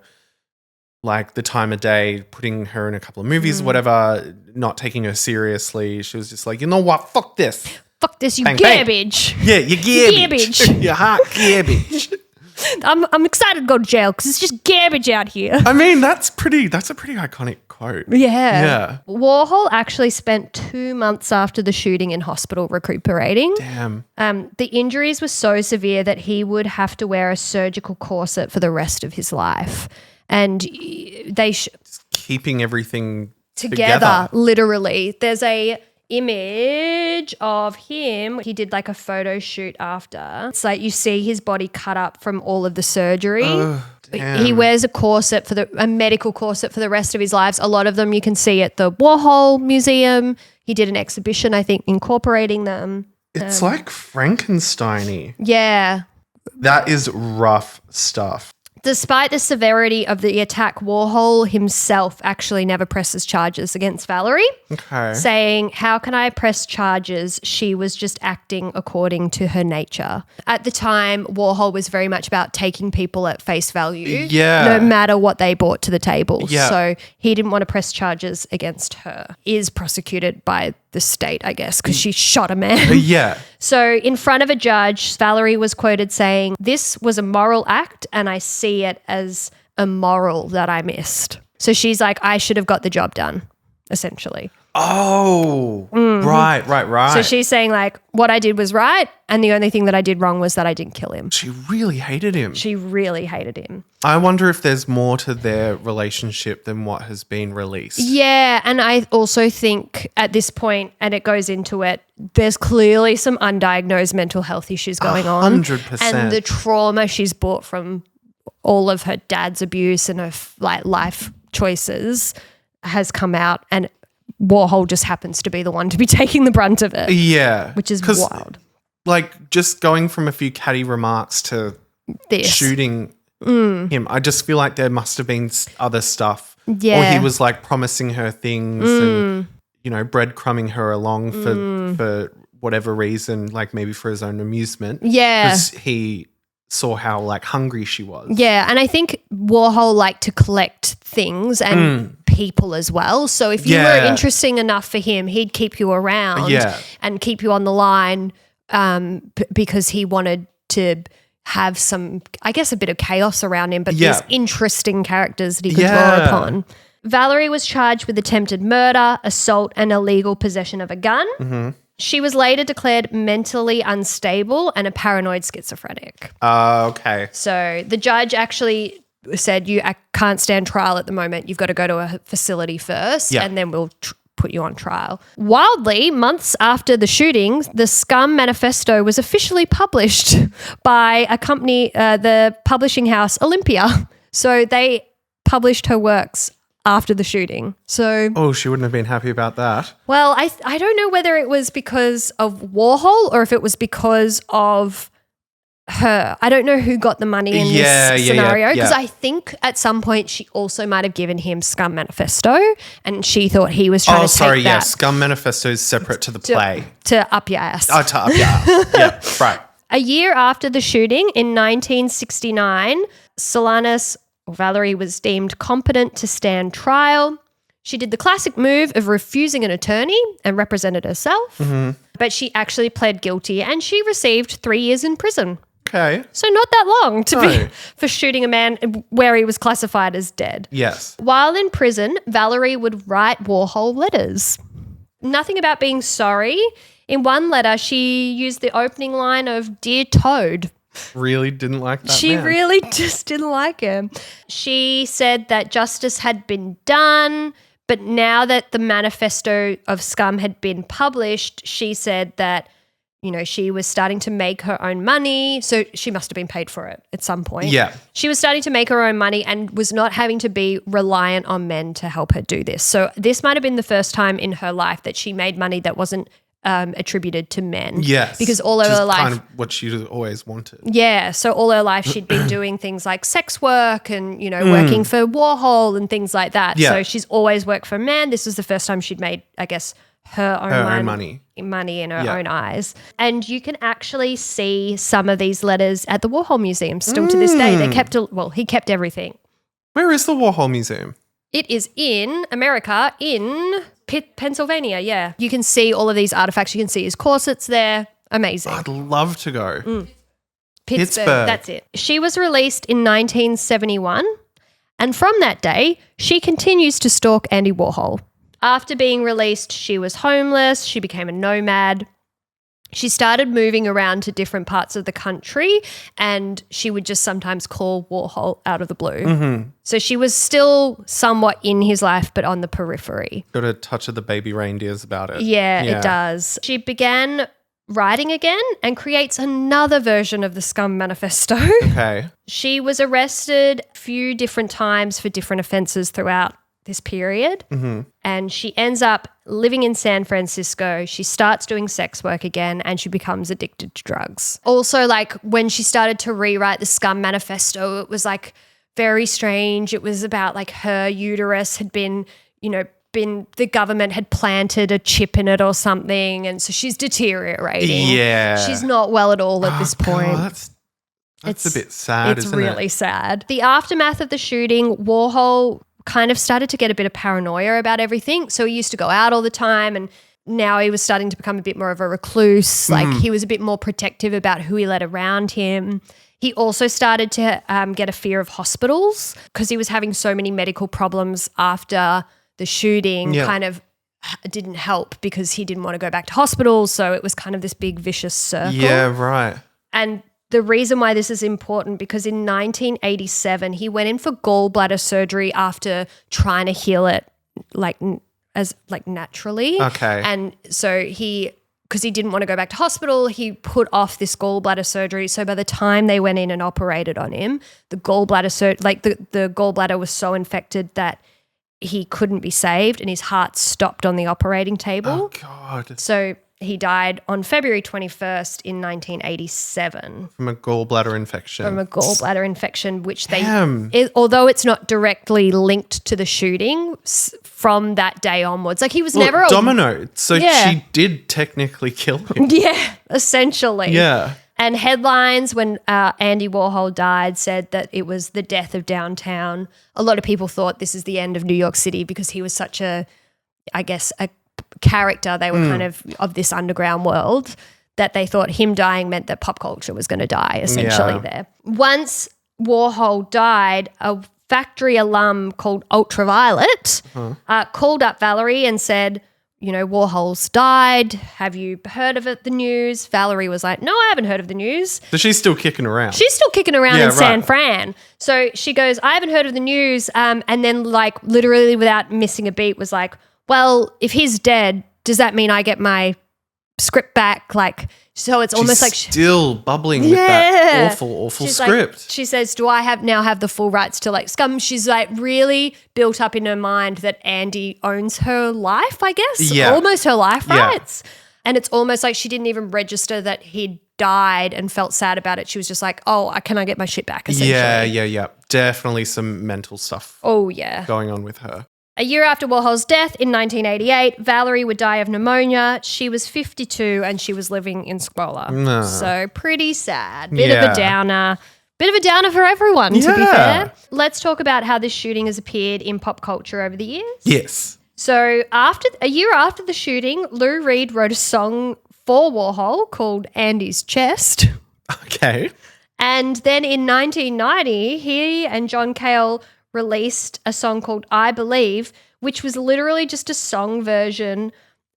like the time of day, putting her in a couple of movies, whatever, not taking her seriously. She was just like, you know what? Fuck this. Fuck this, you bang, garbage. Bang. Yeah, you garbage. You hot garbage. I'm excited to go to jail because it's just garbage out here. I mean, that's a pretty iconic quote. Yeah. Warhol actually spent 2 months after the shooting in hospital recuperating. Damn. The injuries were so severe that he would have to wear a surgical corset for the rest of his life. And they keeping everything together, literally. There's a image of him. He did like a photo shoot after. It's like you see his body cut up from all of the surgery. He wears a medical corset for the rest of his lives. A lot of them you can see at the Warhol Museum. He did an exhibition, I think, incorporating them. It's like Frankenstein-y. Yeah. That is rough stuff. Despite the severity of the attack, Warhol himself actually never presses charges against Valerie, saying, "How can I press charges? She was just acting according to her nature." At the time, Warhol was very much about taking people at face value, no matter what they brought to the table. Yeah. So he didn't want to press charges against her. Is prosecuted by the state, I guess, because she shot a man. Yeah. So in front of a judge, Valerie was quoted saying, "This was a moral act and I see it as a moral that I missed." So she's like, I should have got the job done, essentially. Oh, right. So she's saying like, what I did was right and the only thing that I did wrong was that I didn't kill him. She really hated him. I wonder if there's more to their relationship than what has been released. Yeah, and I also think at this point, and it goes into it, there's clearly some undiagnosed mental health issues going on. 100%. And the trauma she's brought from all of her dad's abuse and her life choices has come out, and Warhol just happens to be the one to be taking the brunt of it. Yeah. Which is wild. Like just going from a few catty remarks to shooting him, I just feel like there must have been other stuff. Yeah. Or he was like promising her things and, breadcrumbing her along for whatever reason, like maybe for his own amusement. Yeah. Because he saw how like hungry she was. Yeah, and I think Warhol liked to collect things and people as well. So if you were interesting enough for him, he'd keep you around and keep you on the line because he wanted to have some, I guess, a bit of chaos around him, but these interesting characters that he could draw upon. Valerie was charged with attempted murder, assault, and illegal possession of a gun. Mm-hmm. She was later declared mentally unstable and a paranoid schizophrenic. Okay. So the judge actually said, I can't stand trial at the moment. You've got to go to a facility first and then we'll put you on trial. Wildly, months after the shooting, the Scum Manifesto was officially published by a company, the publishing house Olympia. So they published her works after the shooting. So she wouldn't have been happy about that. Well, I don't know whether it was because of Warhol or if it was because of her. I don't know who got the money in this scenario because I think at some point she also might have given him Scum Manifesto and she thought he was trying to take that. Scum Manifesto is separate to the play. To up your ass. Oh, to up your ass. Yeah, right. A year after the shooting in 1969, Solanas Valerie was deemed competent to stand trial. She did the classic move of refusing an attorney and represented herself, but she actually pled guilty and she received 3 years in prison. Okay. So not that long for shooting a man where he was classified as dead. Yes. While in prison, Valerie would write Warhol letters. Nothing about being sorry. In one letter, she used the opening line of "Dear Toad." Really didn't like that She man. really just didn't like him. She said that justice had been done, but now that the manifesto of Scum had been published, she said that, you know, she was starting to make her own money. So she must have been paid for it at some point. Yeah. She was starting to make her own money and was not having to be reliant on men to help her do this. So this might have been the first time in her life that she made money that wasn't attributed to men. Yes. Because all her life. Kind of what she always wanted. Yeah. So all her life she'd been doing things like sex work and, you know, working for Warhol and things like that. Yeah. So she's always worked for men. This was the first time she'd made, I guess, her own money in her own eyes. And you can actually see some of these letters at the Warhol Museum still to this day. They kept, he kept everything. Where is the Warhol Museum? It is in America, in Pennsylvania, yeah. You can see all of these artifacts. You can see his corsets there. Amazing. I'd love to go. Pittsburgh, that's it. She was released in 1971, and from that day, she continues to stalk Andy Warhol. After being released, she was homeless. She became a nomad. She started moving around to different parts of the country, and she would just sometimes call Warhol out of the blue. So she was still somewhat in his life, but on the periphery. Got a touch of the baby reindeers about it. Yeah, it does. She began writing again and creates another version of the Scum Manifesto. Okay. She was arrested a few different times for different offences throughout this period, and she ends up living in San Francisco. She starts doing sex work again and she becomes addicted to drugs. Also, like when she started to rewrite the Scum Manifesto, it was like very strange. It was about like her uterus had been, you know, the government had planted a chip in it or something, and so she's deteriorating. Yeah. She's not well at all at this point. God, that's a bit sad, It's isn't it? really sad. The aftermath of the shooting, Warhol kind of started to get a bit of paranoia about everything. So he used to go out all the time, and now he was starting to become a bit more of a recluse. Like he was a bit more protective about who he let around him. He also started to get a fear of hospitals because he was having so many medical problems after the shooting. Kind of didn't help because he didn't want to go back to hospital. So it was kind of this big vicious circle. Yeah, right. And the reason why this is important, because in 1987, he went in for gallbladder surgery after trying to heal it naturally. Okay. And so because he didn't want to go back to hospital, he put off this gallbladder surgery. So by the time they went in and operated on him, the gallbladder the gallbladder was so infected that he couldn't be saved and his heart stopped on the operating table. Oh, God. So he died on February 21st in 1987. From a gallbladder infection. Which although it's not directly linked to the shooting, from that day onwards, like he was never dominoed. So she did technically kill him. Yeah, essentially. Yeah. And headlines when Andy Warhol died said that it was the death of downtown. A lot of people thought this is the end of New York City because he was such a character. They were kind of this underground world that they thought him dying meant that pop culture was going to die essentially there. Once Warhol died, a factory alum called Ultraviolet called up Valerie and said, you know, Warhol's died. Have you heard of it, the news? Valerie was like, no, I haven't heard of the news. So she's still kicking around. She's still kicking around in San Fran. So she goes, I haven't heard of the news. And then like literally without missing a beat was like, well, if he's dead, does that mean I get my script back? Like, so it's almost like still bubbling with that awful she's script. Like, she says, do I now have the full rights to like Scum? She's like really built up in her mind that Andy owns her life, I guess. Yeah. Almost her life rights. And it's almost like she didn't even register that he'd died and felt sad about it. She was just like, oh, can I get my shit back, essentially. Yeah. Definitely some mental stuff going on with her. A year after Warhol's death in 1988, Valerie would die of pneumonia. She was 52 and she was living in squalor. So pretty sad. Bit of a downer. Bit of a downer for everyone, to be Yeah. fair. Let's talk about how this shooting has appeared in pop culture over the years. Yes. So a year after the shooting, Lou Reed wrote a song for Warhol called Andy's Chest. Okay. And then in 1990, he and John Cale released a song called I Believe, which was literally just a song version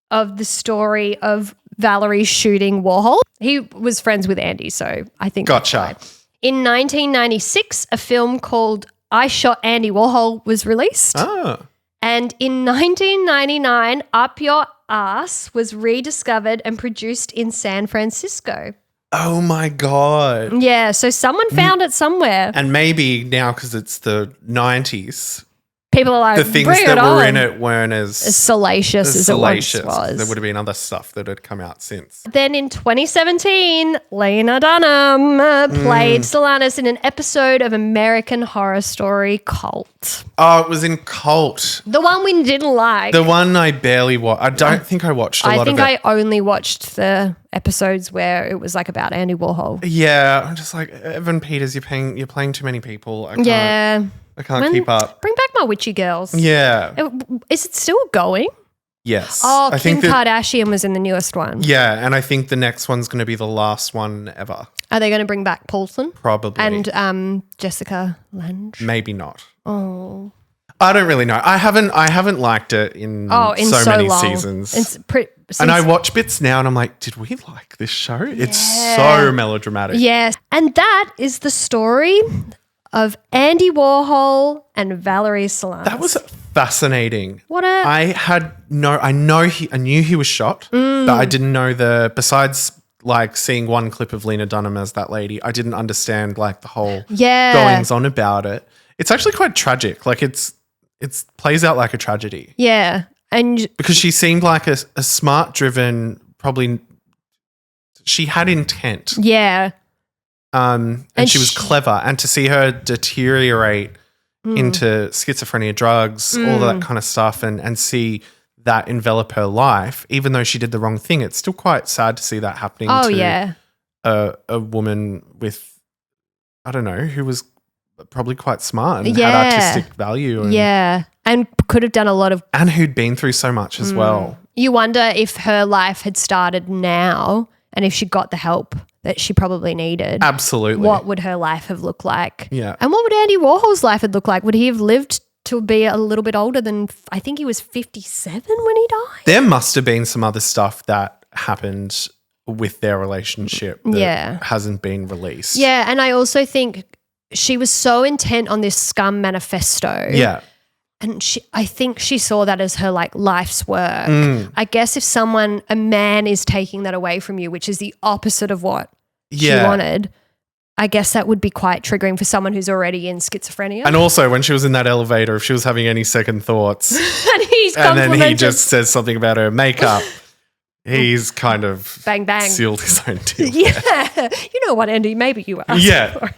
of the story of Valerie shooting Warhol. He was friends with Andy, so I think that's Gotcha. why. In 1996, a film called I Shot Andy Warhol was released. Oh. And in 1999, Up Your Ass was rediscovered and produced in San Francisco. Oh my God. Yeah, so someone found it somewhere. And maybe now, because it's the 90s, People are like, the things bring that it were on. in it weren't as Salacious as salacious. it once There was. would have been other stuff that had come out since. Then in 2017, Lena Dunham played Solanas in an episode of American Horror Story Cult. Oh, it was in Cult. The one we didn't like. The one I barely watched. I don't think I watched a lot I of think it. I only watched the episodes where it was like about Andy Warhol. Yeah, I'm just like, Evan Peters, you're playing too many people. I can't keep up. Bring back my witchy girls. Yeah. Is it still going? Yes. Oh, I Kim think that, Kardashian was in the newest one. yeah, and I think the next one's going to be the last one ever. Are they going to bring back Paulson? Probably. And Jessica Lange? Maybe not. Oh. I don't really know. I haven't liked it in so many long. seasons. Since And I watch bits now and I'm like, did we like this show? It's so melodramatic. Yes. And that is the story of Andy Warhol and Valerie Solanas. That was fascinating. I knew he was shot, but I didn't know besides like seeing one clip of Lena Dunham as that lady, I didn't understand like the whole goings on about it. It's actually quite tragic. Like it plays out like a tragedy. Yeah. And because she seemed like a smart, driven, probably she had intent. Yeah. And she was clever. And to see her deteriorate into schizophrenia, drugs, all that kind of stuff, and see that envelop her life, even though she did the wrong thing, it's still quite sad to see that happening to a woman with, I don't know, who was probably quite smart and had artistic value. And could have done a lot of... And who'd been through so much as well. You wonder if her life had started now and if she got the help that she probably needed. Absolutely. What would her life have looked like? Yeah. And what would Andy Warhol's life have looked like? Would he have lived to be a little bit older than... I think he was 57 when he died? There must have been some other stuff that happened with their relationship that hasn't been released. Yeah, and I also think she was so intent on this scum manifesto. Yeah. And I think she saw that as her like life's work. I guess if a man is taking that away from you, which is the opposite of what she wanted, I guess that would be quite triggering for someone who's already in schizophrenia. And also when she was in that elevator, if she was having any second thoughts and then he just says something about her makeup, he's kind of bang, bang. sealed his own deal. Yeah. You know what, Andy? Maybe you are. Yeah.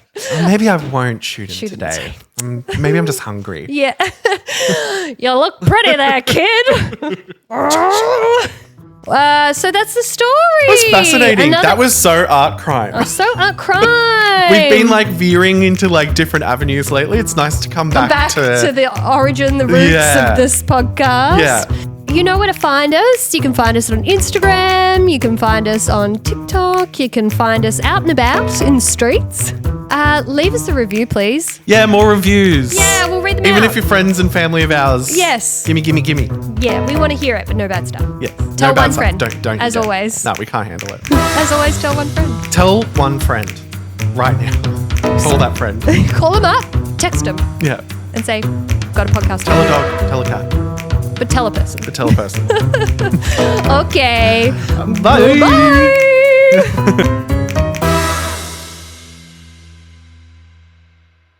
Maybe I won't shoot him today. Maybe I'm just hungry. Yeah. You look pretty there, kid. So that's the story. It was fascinating. That was so art crime. So art crime. We've been like veering into like different avenues lately. It's nice to come back to the origin, the roots of this podcast. Yeah. You know where to find us. You can find us on Instagram. You can find us on TikTok. You can find us out and about in the streets. Leave us a review, please. Yeah, more reviews. Yeah, we'll read them Even out. if you're friends and family of ours. Yes. Gimme. Yeah, we want to hear it, but no bad stuff. Yeah. Tell no one bad friend. Stuff. Don't. As always. No, we can't handle it. As always, tell one friend. Tell one friend right now. Call that friend. Call them up. Text them. Yeah. And say, got a podcast. Tell a dog. Tell a cat. But tell a person. Tell a person. Okay. Bye. Bye.